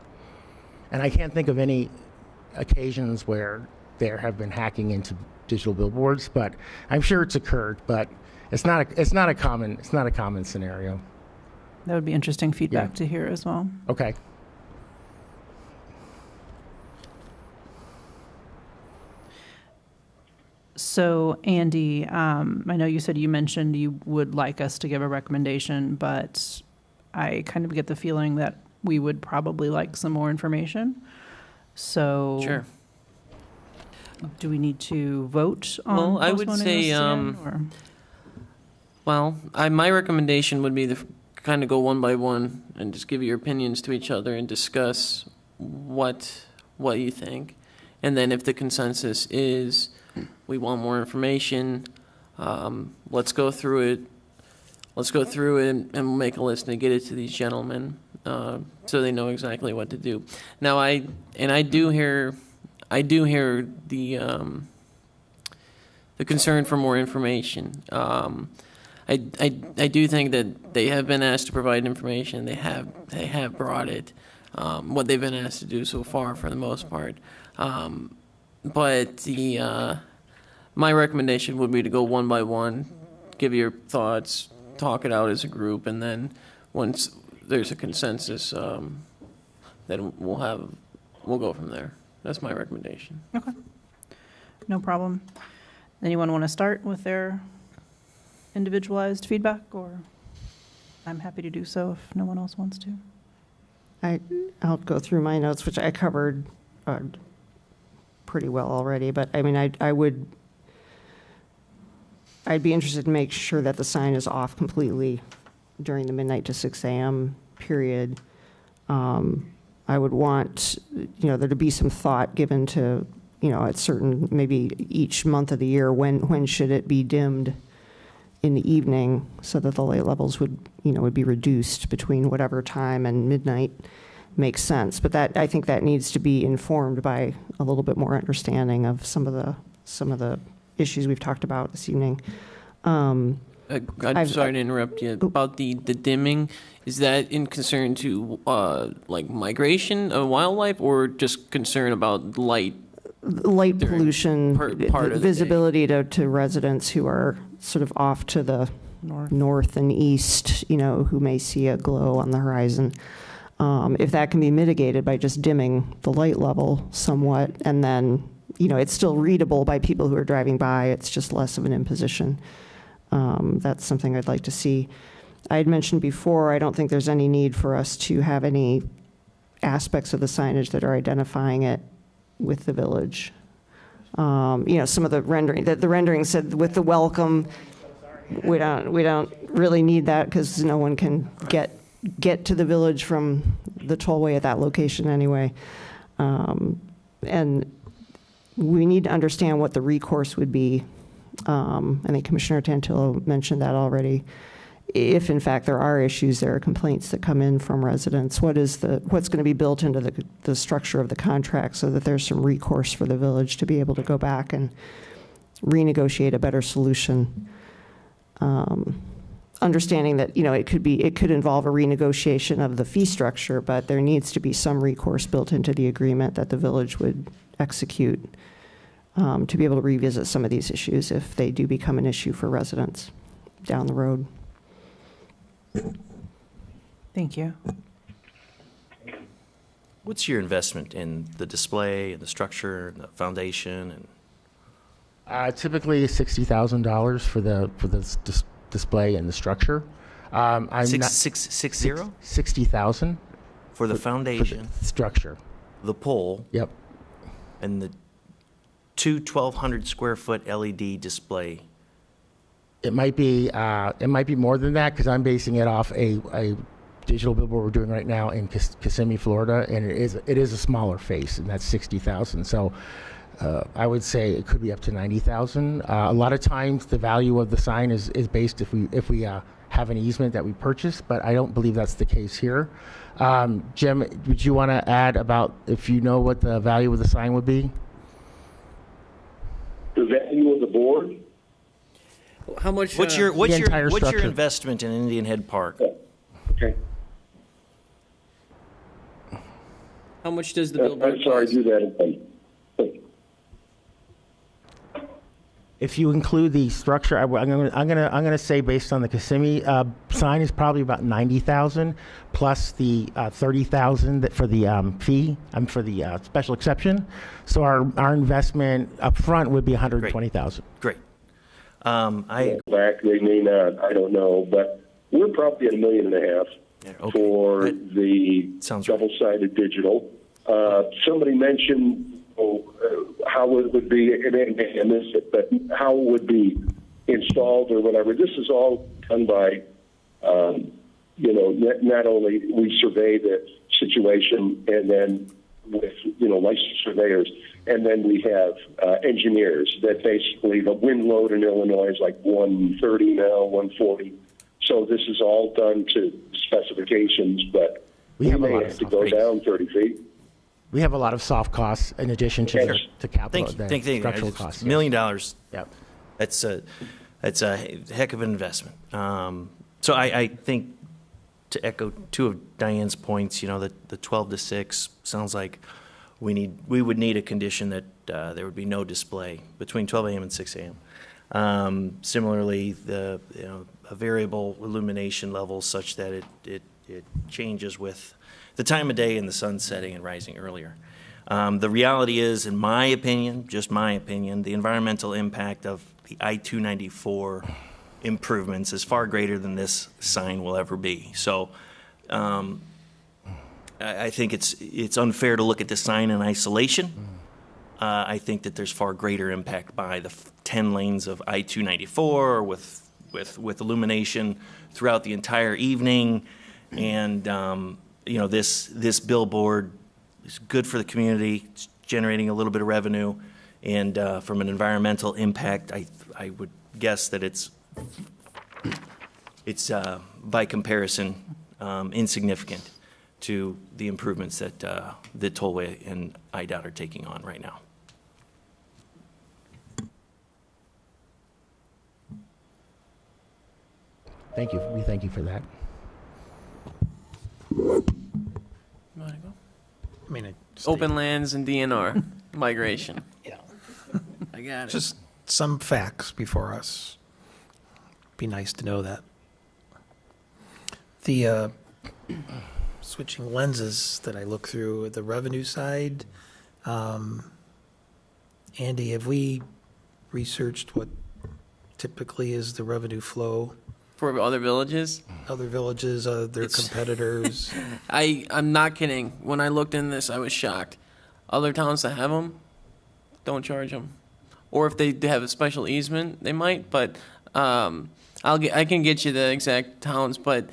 [SPEAKER 4] And I can't think of any occasions where there have been hacking into digital billboards, but I'm sure it's occurred. But it's not a common scenario.
[SPEAKER 2] That would be interesting feedback to hear as well.
[SPEAKER 4] Okay.
[SPEAKER 2] So, Andy, I know you said you mentioned you would like us to give a recommendation, but I kind of get the feeling that we would probably like some more information. So,
[SPEAKER 1] Sure.
[SPEAKER 2] Do we need to vote on
[SPEAKER 1] Well, I would
[SPEAKER 2] postponing
[SPEAKER 1] say,
[SPEAKER 2] this again, or?
[SPEAKER 1] Well, my recommendation would be to kind of go one by one and just give your opinions to each other and discuss what you think. And then if the consensus is we want more information, let's go through it let's go through it and we'll make a list and get it to these gentlemen so they know exactly what to do. Now, I do hear the concern for more information. I do think that they have been asked to provide information. They have brought it. What they've been asked to do so far, for the most part. But my recommendation would be to go one by one, give your thoughts, talk it out as a group, and then once there's a consensus, then we'll go from there. That's my recommendation.
[SPEAKER 2] Okay. No problem. Anyone want to start with their individualized feedback, or I'm happy to do so if no one else wants to.
[SPEAKER 7] I'll go through my notes, which I covered pretty well already, but I mean, I'd be interested to make sure that the sign is off completely during the midnight to 6 a.m. period. I would want, there to be some thought given to, at certain, maybe each month of the year, when should it be dimmed in the evening so that the light levels would be reduced between whatever time and midnight makes sense. But I think that needs to be informed by a little bit more understanding of some of the issues we've talked about this evening.
[SPEAKER 1] I'm sorry to interrupt you. About the dimming, is that in concern to like migration of wildlife, or just concern about light
[SPEAKER 7] pollution,
[SPEAKER 1] part of
[SPEAKER 7] visibility to residents who are sort of off to the north and east, who may see a glow on the horizon. If that can be mitigated by just dimming the light level somewhat, and then, it's still readable by people who are driving by, it's just less of an imposition. That's something I'd like to see. I had mentioned before, I don't think there's any need for us to have any aspects of the signage that are identifying it with the village. Some of the rendering said with the welcome, we don't really need that because no one can get to the village from the tollway at that location anyway. And we need to understand what the recourse would be. I think Commissioner Tantillo mentioned that already. If in fact there are issues, there are complaints that come in from residents, what's going to be built into the structure of the contract so that there's some recourse for the village to be able to go back and renegotiate a better solution. Understanding that it could involve a renegotiation of the fee structure, but there needs to be some recourse built into the agreement that the village would execute to be able to revisit some of these issues if they do become an issue for residents down the road.
[SPEAKER 2] Thank you.
[SPEAKER 5] What's your investment in the display and the structure and the foundation? And
[SPEAKER 4] typically $60,000 for the display and the structure.
[SPEAKER 5] Six zero?
[SPEAKER 4] 60,000
[SPEAKER 5] For the foundation,
[SPEAKER 4] for the structure.
[SPEAKER 5] the pole,
[SPEAKER 4] Yep.
[SPEAKER 5] and the two 1,200 square foot LED display.
[SPEAKER 4] It might be more than that because I'm basing it off a digital billboard we're doing right now in Kissimmee, Florida, and it is a smaller face, and that's 60,000. So I would say it could be up to 90,000. A lot of times the value of the sign is based if we have an easement that we purchase, but I don't believe that's the case here. Jim, would you want to add about if you know what the value of the sign would be?
[SPEAKER 6] The value of the board?
[SPEAKER 1] How much?
[SPEAKER 5] What's your
[SPEAKER 4] structure.
[SPEAKER 5] investment in Indian Head Park?
[SPEAKER 6] Okay.
[SPEAKER 1] How much does the billboard
[SPEAKER 6] I'm sorry,
[SPEAKER 1] cost?
[SPEAKER 6] do that again.
[SPEAKER 4] If you include the structure, I'm gonna say based on the Kissimmee sign is probably about 90,000 plus the 30,000 for the fee. For the special exception. So our investment up front would be 120,000.
[SPEAKER 5] Great. I
[SPEAKER 6] Back, they may not, I don't know, but we're probably at $1.5 million
[SPEAKER 5] okay.
[SPEAKER 6] for
[SPEAKER 5] That
[SPEAKER 6] the
[SPEAKER 5] sounds right.
[SPEAKER 6] double-sided digital. Somebody mentioned how it would be, and I missed it, but how it would be installed or whatever. This is all done by, not only we survey the situation and then with, licensed surveyors, and then we have engineers that basically the wind load in Illinois is like 130 now, 140. So this is all done to specifications, but we
[SPEAKER 4] have a
[SPEAKER 6] may
[SPEAKER 4] lot of
[SPEAKER 6] have to
[SPEAKER 4] soft
[SPEAKER 6] go
[SPEAKER 4] costs.
[SPEAKER 6] down 30 feet.
[SPEAKER 4] We have a lot of soft costs in addition to
[SPEAKER 6] Yes.
[SPEAKER 4] to capital,
[SPEAKER 5] Thank you.
[SPEAKER 4] structural
[SPEAKER 5] It's
[SPEAKER 4] costs.
[SPEAKER 5] $1 million.
[SPEAKER 4] Yep.
[SPEAKER 5] That's a heck of an investment. So I think, to echo two of Diane's points, the 12 to 6 sounds like we would need a condition that there would be no display between 12 a.m. and 6 a.m. Similarly, a variable illumination level such that it changes with the time of day and the sun setting and rising earlier. The reality is, in my opinion, just my opinion, the environmental impact of the I-294 improvements is far greater than this sign will ever be. So I think it's unfair to look at this sign in isolation. I think that there's far greater impact by the 10 lanes of I-294 with illumination throughout the entire evening. And, this billboard is good for the community. It's generating a little bit of revenue. And from an environmental impact, I would guess that it's by comparison, insignificant to the improvements that the Tollway and IDOT are taking on right now.
[SPEAKER 4] Thank you. We thank you for that.
[SPEAKER 1] You wanna go?
[SPEAKER 3] I mean,
[SPEAKER 1] Open lands and DNR migration.
[SPEAKER 3] Yeah.
[SPEAKER 1] I got it.
[SPEAKER 3] Just some facts before us. Be nice to know that. The switching lenses that I look through, the revenue side, Andy, have we researched what typically is the revenue flow?
[SPEAKER 1] For other villages,
[SPEAKER 3] Other villages, their
[SPEAKER 1] It's-
[SPEAKER 3] competitors?
[SPEAKER 1] I'm not kidding. When I looked in this, I was shocked. Other towns that have them don't charge them, or if they have a special easement, they might. But I can get you the exact towns. But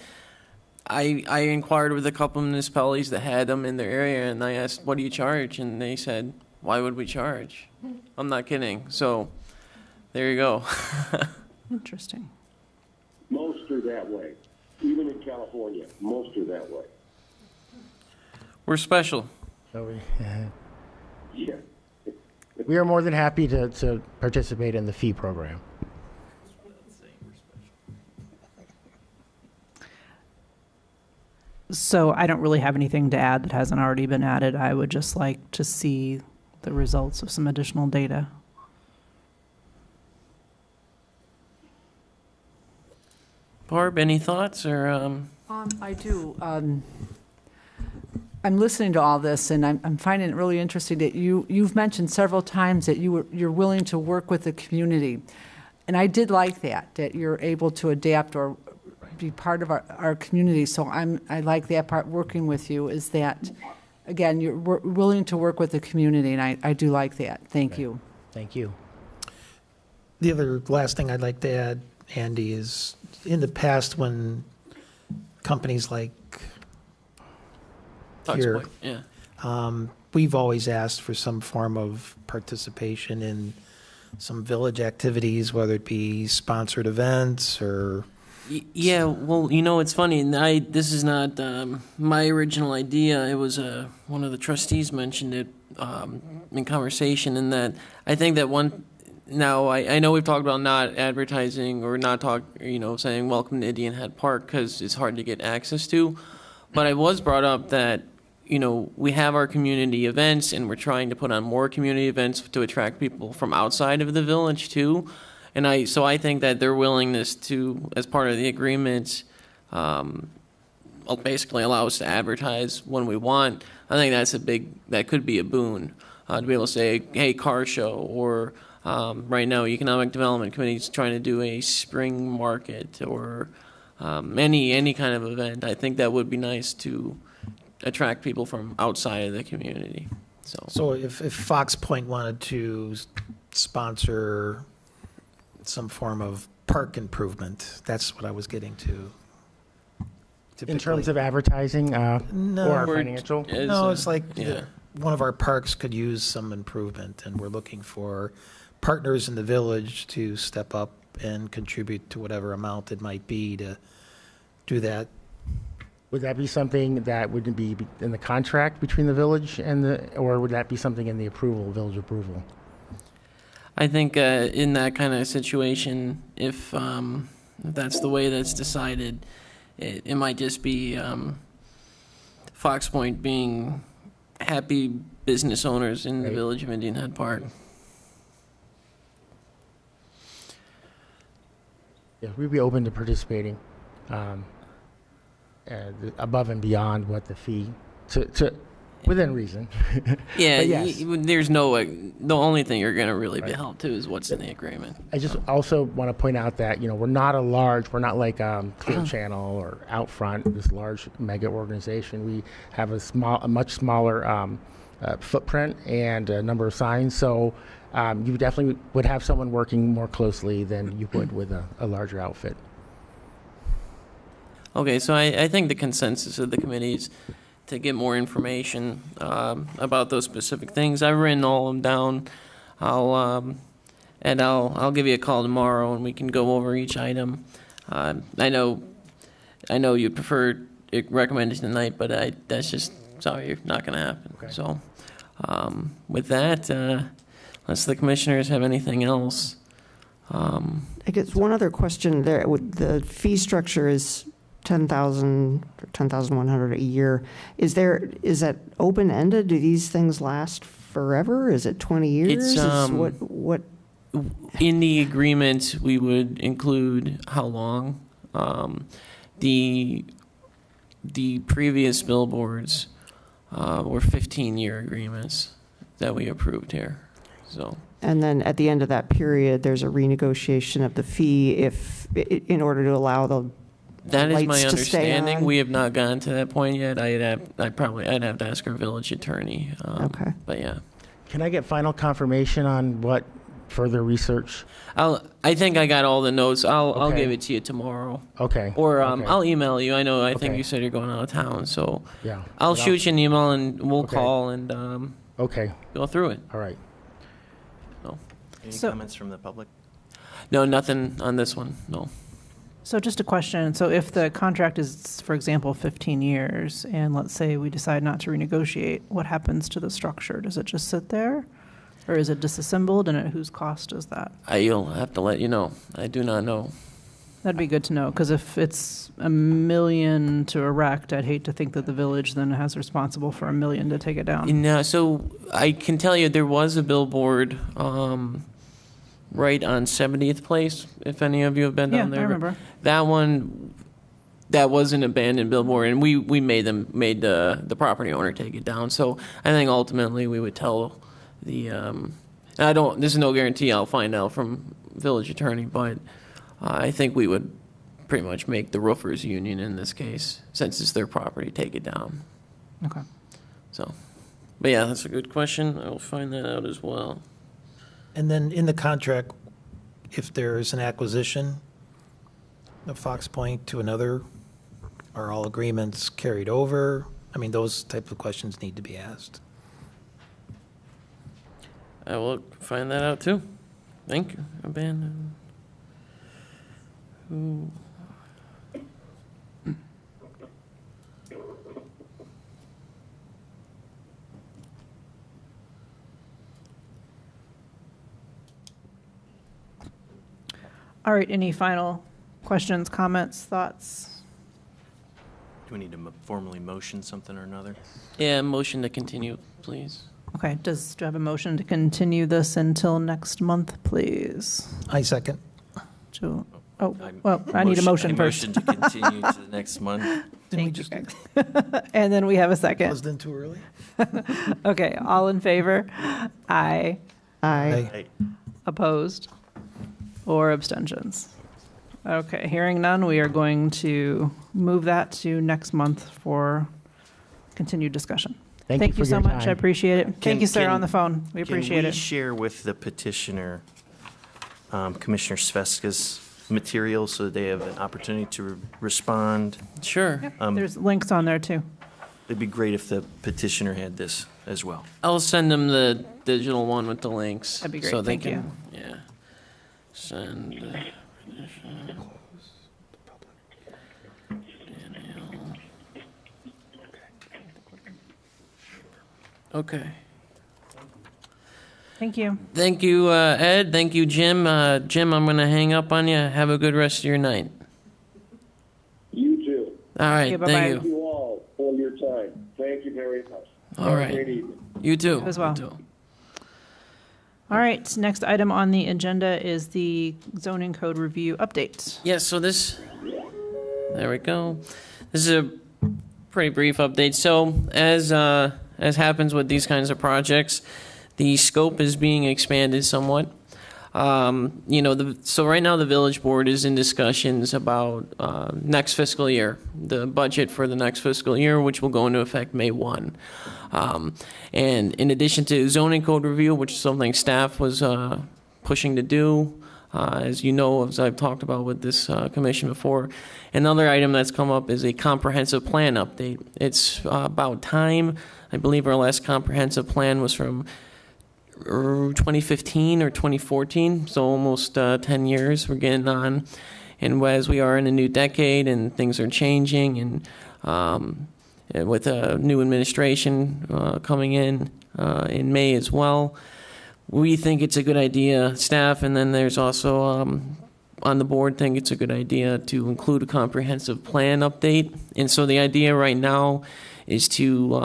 [SPEAKER 1] I inquired with a couple of municipalities that had them in their area, and I asked, "What do you charge?" And they said, "Why would we charge?" I'm not kidding. So there you go.
[SPEAKER 2] Interesting.
[SPEAKER 6] Most are that way. Even in California, most are that way.
[SPEAKER 1] We're special.
[SPEAKER 4] So
[SPEAKER 6] Yeah.
[SPEAKER 4] we are more than happy to participate in the fee program.
[SPEAKER 2] So I don't really have anything to add that hasn't already been added. I would just like to see the results of some additional data.
[SPEAKER 1] Barb, any thoughts or?
[SPEAKER 8] I do. I'm listening to all this, and I'm finding it really interesting that you've mentioned several times that you're willing to work with the community. And I did like that you're able to adapt or be part of our community. So I like that part, working with you, is that, again, you're willing to work with the community, and I do like that. Thank you.
[SPEAKER 4] Thank you.
[SPEAKER 3] The other last thing I'd like to add, Andy, is in the past when companies like
[SPEAKER 1] Talks
[SPEAKER 3] here,
[SPEAKER 1] point, yeah.
[SPEAKER 3] we've always asked for some form of participation in some village activities, whether it be sponsored events or.
[SPEAKER 1] Yeah, well, it's funny. And this is not my original idea. It was one of the trustees mentioned it in conversation, and that I think that one. Now I know we've talked about not advertising or not saying welcome to Indian Head Park because it's hard to get access to, but I was brought up that we have our community events and we're trying to put on more community events to attract people from outside of the village too. And I think that their willingness to, as part of the agreement, basically allow us to advertise when we want. I think that could be a boon to be able to say, hey, car show, or right now, Economic Development Committee is trying to do a spring market or any kind of event. I think that would be nice to attract people from outside of the community.
[SPEAKER 3] So if Fox Point wanted to sponsor some form of park improvement, that's what I was getting to.
[SPEAKER 4] In terms of advertising
[SPEAKER 3] No.
[SPEAKER 4] or financial?
[SPEAKER 3] No, it's like
[SPEAKER 1] yeah.
[SPEAKER 3] one of our parks could use some improvement, and we're looking for partners in the village to step up and contribute to whatever amount it might be to do that.
[SPEAKER 4] Would that be something that would be in the contract between the village and or would that be something in the village approval?
[SPEAKER 1] I think in that kind of situation, if that's the way that's decided, it might just be Fox Point being happy business owners in the
[SPEAKER 4] Right.
[SPEAKER 1] village of Indian Head Park.
[SPEAKER 4] Yeah, we'd be open to participating above and beyond what the fee, to within reason.
[SPEAKER 1] Yeah,
[SPEAKER 4] But yes.
[SPEAKER 1] there's the only thing you're going to really be
[SPEAKER 4] Right.
[SPEAKER 1] held to is what's in the agreement.
[SPEAKER 4] I just also want to point out that, we're not like Clear Channel or Outfront, this large mega organization. We have a much smaller footprint and a number of signs. So you definitely would have someone working more closely than you would with a larger outfit.
[SPEAKER 1] Okay, so I think the consensus of the committee is to get more information about those specific things. I've written all of them down. I'll give you a call tomorrow and we can go over each item. I know you prefer it recommended tonight, but that's just sorry, not going to happen.
[SPEAKER 4] Okay.
[SPEAKER 1] So with that, unless the commissioners have anything else.
[SPEAKER 7] I guess one other question there, the fee structure is 10,000 or 10,100 a year. Is that open-ended? Do these things last forever? Is it 20 years?
[SPEAKER 1] It's,
[SPEAKER 7] What?
[SPEAKER 1] In the agreement, we would include how long. The previous billboards were 15-year agreements that we approved here. So.
[SPEAKER 7] And then at the end of that period, there's a renegotiation of the fee in order to allow the
[SPEAKER 1] That is my
[SPEAKER 7] lights to stay
[SPEAKER 1] understanding.
[SPEAKER 7] on?
[SPEAKER 1] We have not gotten to that point yet. I'd have to ask our village attorney.
[SPEAKER 7] Okay.
[SPEAKER 1] But yeah,
[SPEAKER 4] Can I get final confirmation on what further research?
[SPEAKER 1] I think I got all the notes. I'll
[SPEAKER 4] Okay.
[SPEAKER 1] give it to you tomorrow,
[SPEAKER 4] Okay.
[SPEAKER 1] or
[SPEAKER 4] okay.
[SPEAKER 1] I'll email you. I think
[SPEAKER 4] Okay.
[SPEAKER 1] you said you're going out of town, so
[SPEAKER 4] Yeah.
[SPEAKER 1] I'll
[SPEAKER 4] But
[SPEAKER 1] shoot you an email and we'll
[SPEAKER 4] Okay.
[SPEAKER 1] call and
[SPEAKER 4] Okay,
[SPEAKER 1] go through it.
[SPEAKER 4] all right.
[SPEAKER 5] Any
[SPEAKER 2] So-
[SPEAKER 5] comments from the public?
[SPEAKER 1] No, nothing on this one. No.
[SPEAKER 2] So just a question. So if the contract is, for example, 15 years, and let's say we decide not to renegotiate, what happens to the structure? Does it just sit there? Or is it disassembled, and at whose cost is that?
[SPEAKER 1] You'll have to let you know. I do not know.
[SPEAKER 2] That'd be good to know, because if it's $1 million to erect, I'd hate to think that the village then has responsible for $1 million to take it down.
[SPEAKER 1] No, so I can tell you there was a billboard right on 70th Place, if any of you have been
[SPEAKER 2] Yeah,
[SPEAKER 1] down there.
[SPEAKER 2] I remember.
[SPEAKER 1] That one, that was an abandoned billboard, and we made the property owner take it down. So I think ultimately we would tell the, and there's no guarantee I'll find out from village attorney, but I think we would pretty much make the roofers union in this case, since it's their property, take it down.
[SPEAKER 2] Okay.
[SPEAKER 1] So, but yeah, that's a good question. I'll find that out as well.
[SPEAKER 3] And then in the contract, if there's an acquisition of Fox Point to another, are all agreements carried over? I mean, those types of questions need to be asked.
[SPEAKER 1] I will find that out too. Thank you. Abandoned. Ooh.
[SPEAKER 2] All right, any final questions, comments, thoughts?
[SPEAKER 5] Do we need to formally motion something or another?
[SPEAKER 1] Yeah, motion to continue, please.
[SPEAKER 2] Okay, do I have a motion to continue this until next month, please?
[SPEAKER 3] I second.
[SPEAKER 2] Well, I need a motion first.
[SPEAKER 5] Motion to continue to the next month.
[SPEAKER 2] Thank you. And then we have a second.
[SPEAKER 3] Was it too early?
[SPEAKER 2] Okay, all in favor? Aye.
[SPEAKER 7] Aye.
[SPEAKER 5] Hey,
[SPEAKER 2] Opposed? Or abstentions? Okay, hearing none, we are going to move that to next month for continued discussion. Thank you so much, I
[SPEAKER 4] time.
[SPEAKER 2] appreciate it. Thank you, sir,
[SPEAKER 5] can-
[SPEAKER 2] on the phone. We appreciate
[SPEAKER 5] Can we
[SPEAKER 2] it.
[SPEAKER 5] share with the petitioner, Commissioner Sveska's material so that they have an opportunity to respond?
[SPEAKER 1] Sure.
[SPEAKER 2] There's links on there, too.
[SPEAKER 5] It'd be great if the petitioner had this as well.
[SPEAKER 1] I'll send them the digital one with the links.
[SPEAKER 2] That'd be great.
[SPEAKER 1] So they
[SPEAKER 2] Thank you.
[SPEAKER 1] can, yeah. Send. Okay.
[SPEAKER 2] Thank you.
[SPEAKER 1] Thank you, Ed. Thank you, Jim. Jim, I'm going to hang up on you. Have a good rest of your night.
[SPEAKER 6] You too.
[SPEAKER 1] All right.
[SPEAKER 2] Okay, bye-bye.
[SPEAKER 1] thank
[SPEAKER 6] Thank
[SPEAKER 1] you.
[SPEAKER 6] you all for your time. Thank you very much.
[SPEAKER 1] All
[SPEAKER 6] Have a
[SPEAKER 1] right.
[SPEAKER 6] Great evening.
[SPEAKER 1] You too.
[SPEAKER 2] as well.
[SPEAKER 1] You too.
[SPEAKER 2] All right, next item on the agenda is the zoning code review update.
[SPEAKER 1] Yes, so there we go. This is a pretty brief update. So as happens with these kinds of projects, the scope is being expanded somewhat. So right now the village board is in discussions about next fiscal year, the budget for the next fiscal year, which will go into effect May 1. And in addition to zoning code review, which is something staff was pushing to do, as you know, as I've talked about with this commission before, another item that's come up is a comprehensive plan update. It's about time. I believe our last comprehensive plan was from 2015 or 2014, so almost 10 years we're getting on. And as we are in a new decade and things are changing, and with a new administration coming in May as well, we think it's a good idea, staff, and then there's also on the board think it's a good idea to include a comprehensive plan update. And so the idea right now is to,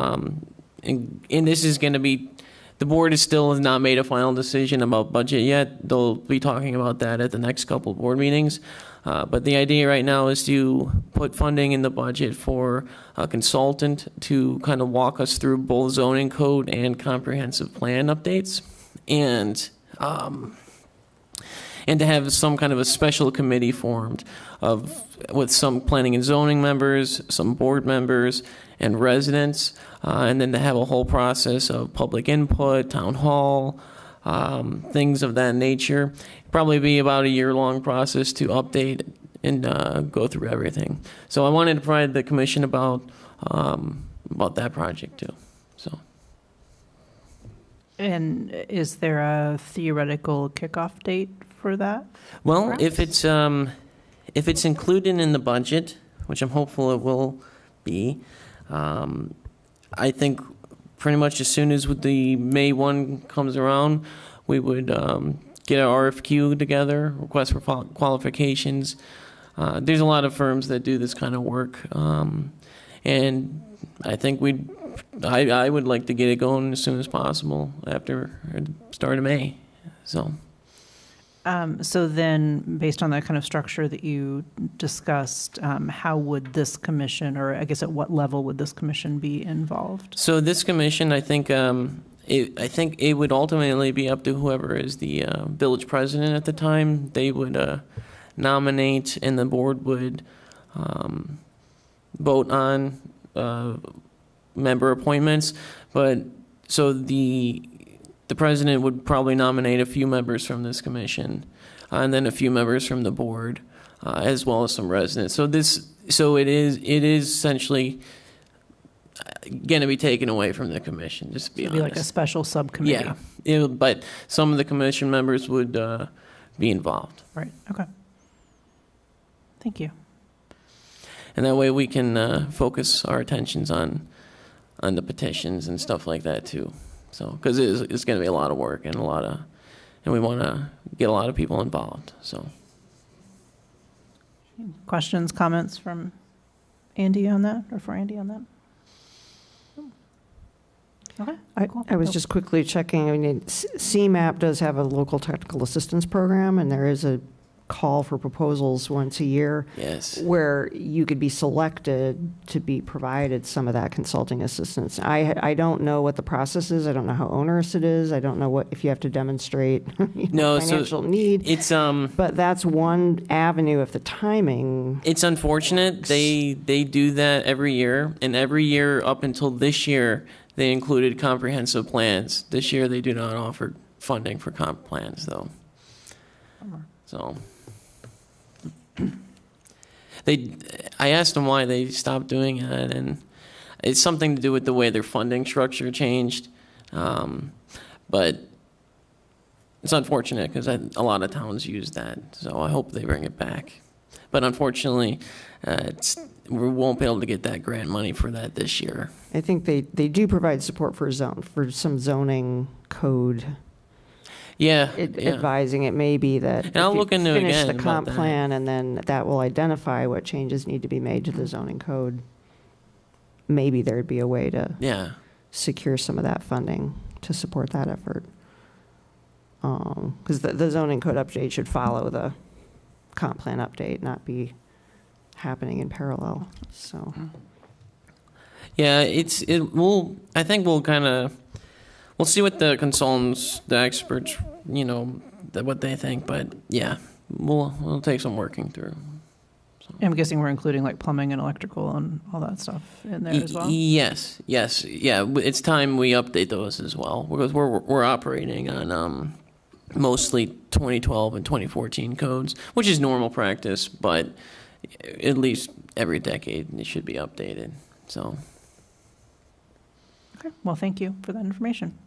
[SPEAKER 1] and this is going to be, the board is still has not made a final decision about budget yet. They'll be talking about that at the next couple of board meetings. But the idea right now is to put funding in the budget for a consultant to kind of walk us through both zoning code and comprehensive plan updates. And to have some kind of a special committee formed with some planning and zoning members, some board members, and residents, and then to have a whole process of public input, town hall, things of that nature. Probably be about a year-long process to update and go through everything. So I wanted to provide the commission about that project too. So.
[SPEAKER 2] And is there a theoretical kickoff date for that?
[SPEAKER 1] Well,
[SPEAKER 2] perhaps?
[SPEAKER 1] if it's included in the budget, which I'm hopeful it will be, I think pretty much as soon as the May 1 comes around, we would get our RFQ together, request for qualifications. There's a lot of firms that do this kind of work, and I think I would like to get it going as soon as possible after the start of May.
[SPEAKER 2] So then, based on that kind of structure that you discussed, how would this commission, or I guess at what level would this commission be involved?
[SPEAKER 1] So this commission, I think it would ultimately be up to whoever is the village president at the time. They would nominate, and the board would vote on member appointments. But so the president would probably nominate a few members from this commission, and then a few members from the board, as well as some residents. So it is essentially going to be taken away from the commission. Just to be
[SPEAKER 2] It'd
[SPEAKER 1] honest.
[SPEAKER 2] be like a special subcommittee.
[SPEAKER 1] Yeah, but some of the commission members would be involved,
[SPEAKER 2] Right. Okay. Thank you.
[SPEAKER 1] and that way we can focus our attentions on the petitions and stuff like that too. So, because it's going to be a lot of work and we want to get a lot of people involved. So,
[SPEAKER 2] Questions, comments from Andy on that, or for Andy on that? Okay. Cool.
[SPEAKER 7] I was just quickly checking, I mean, CMAP does have a local technical assistance program, and there is a call for proposals once a year
[SPEAKER 1] yes.
[SPEAKER 7] where you could be selected to be provided some of that consulting assistance. I don't know what the process is. I don't know how onerous it is. I don't know if you have to demonstrate financial need.
[SPEAKER 1] It's
[SPEAKER 7] But that's one avenue if the timing.
[SPEAKER 1] It's unfortunate. They do that every year, and every year up until this year, they included comprehensive plans. This year, they do not offer funding for comp plans, though. So, I asked them why they stopped doing it, and it's something to do with the way their funding structure changed. But it's unfortunate because a lot of towns use that, so I hope they bring it back. But unfortunately, we won't be able to get that grant money for that this year.
[SPEAKER 7] I think they do provide support for some zoning code
[SPEAKER 1] Yeah.
[SPEAKER 7] advising. It may be that
[SPEAKER 1] And I'll look into it
[SPEAKER 7] finish
[SPEAKER 1] again
[SPEAKER 7] the
[SPEAKER 1] about
[SPEAKER 7] comp
[SPEAKER 1] that.
[SPEAKER 7] plan, and then that will identify what changes need to be made to the zoning code. Maybe there'd be a way to
[SPEAKER 1] Yeah.
[SPEAKER 7] secure some of that funding to support that effort. Because the zoning code update should follow the comp plan update, not be happening in parallel, so.
[SPEAKER 1] Yeah, I think we'll see what the consultants, the experts, what they think, but yeah, we'll take some working through.
[SPEAKER 2] I'm guessing we're including like plumbing and electrical and all that stuff in there as well?
[SPEAKER 1] Yes, yeah, it's time we update those as well, because we're operating on mostly 2012 and 2014 codes, which is normal practice, but at least every decade it should be updated, so.
[SPEAKER 2] Okay, well, thank you for that information.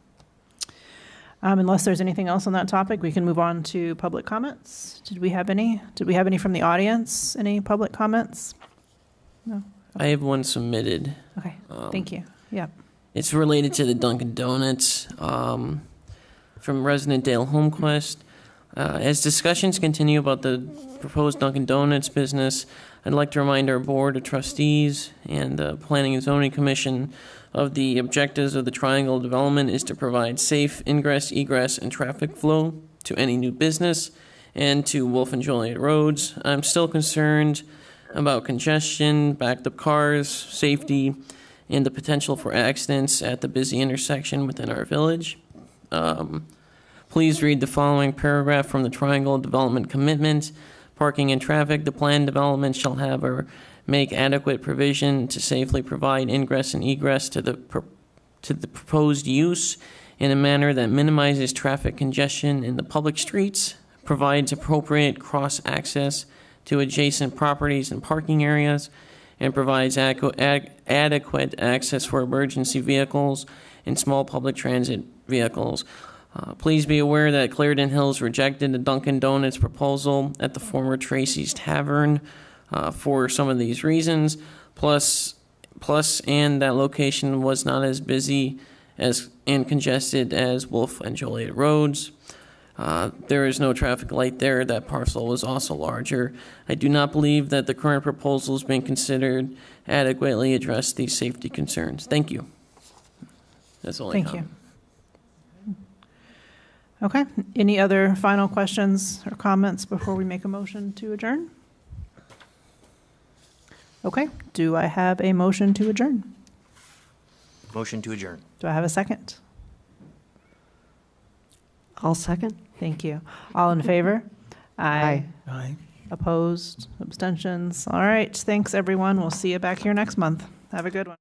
[SPEAKER 2] Unless there's anything else on that topic, we can move on to public comments. Did we have any from the audience? Any public comments? No?
[SPEAKER 1] I have one submitted.
[SPEAKER 2] Okay, thank you. Yeah.
[SPEAKER 1] It's related to the Dunkin' Donuts from resident Dale Holmquist. As discussions continue about the proposed Dunkin' Donuts business, I'd like to remind our Board of Trustees and the Planning and Zoning Commission of the objectives of the Triangle Development is to provide safe ingress, egress, and traffic flow to any new business and to Wolf and Joliet roads. I'm still concerned about congestion, backed up cars, safety, and the potential for accidents at the busy intersection within our village. Please read the following paragraph from the Triangle Development Commitment. Parking and traffic, the planned development shall have or make adequate provision to safely provide ingress and egress to the proposed use in a manner that minimizes traffic congestion in the public streets, provides appropriate cross-access to adjacent properties and parking areas, and provides adequate access for emergency vehicles and small public transit vehicles. Please be aware that Clarendon Hills rejected the Dunkin' Donuts proposal at the former Tracy's Tavern for some of these reasons, plus and that location was not as busy and congested as Wolf and Joliet roads. There is no traffic light there. That parcel was also larger. I do not believe that the current proposals being considered adequately address these safety concerns. Thank you. That's all I have.
[SPEAKER 2] Thank you. Okay, any other final questions or comments before we make a motion to adjourn? Okay, do I have a motion to adjourn?
[SPEAKER 5] Motion to adjourn.
[SPEAKER 2] Do I have a second?
[SPEAKER 7] I'll second.
[SPEAKER 2] Thank you. All in favor?
[SPEAKER 7] Aye.
[SPEAKER 3] Aye.
[SPEAKER 2] Opposed? Abstentions? All right, thanks, everyone. We'll see you back here next month. Have a good one.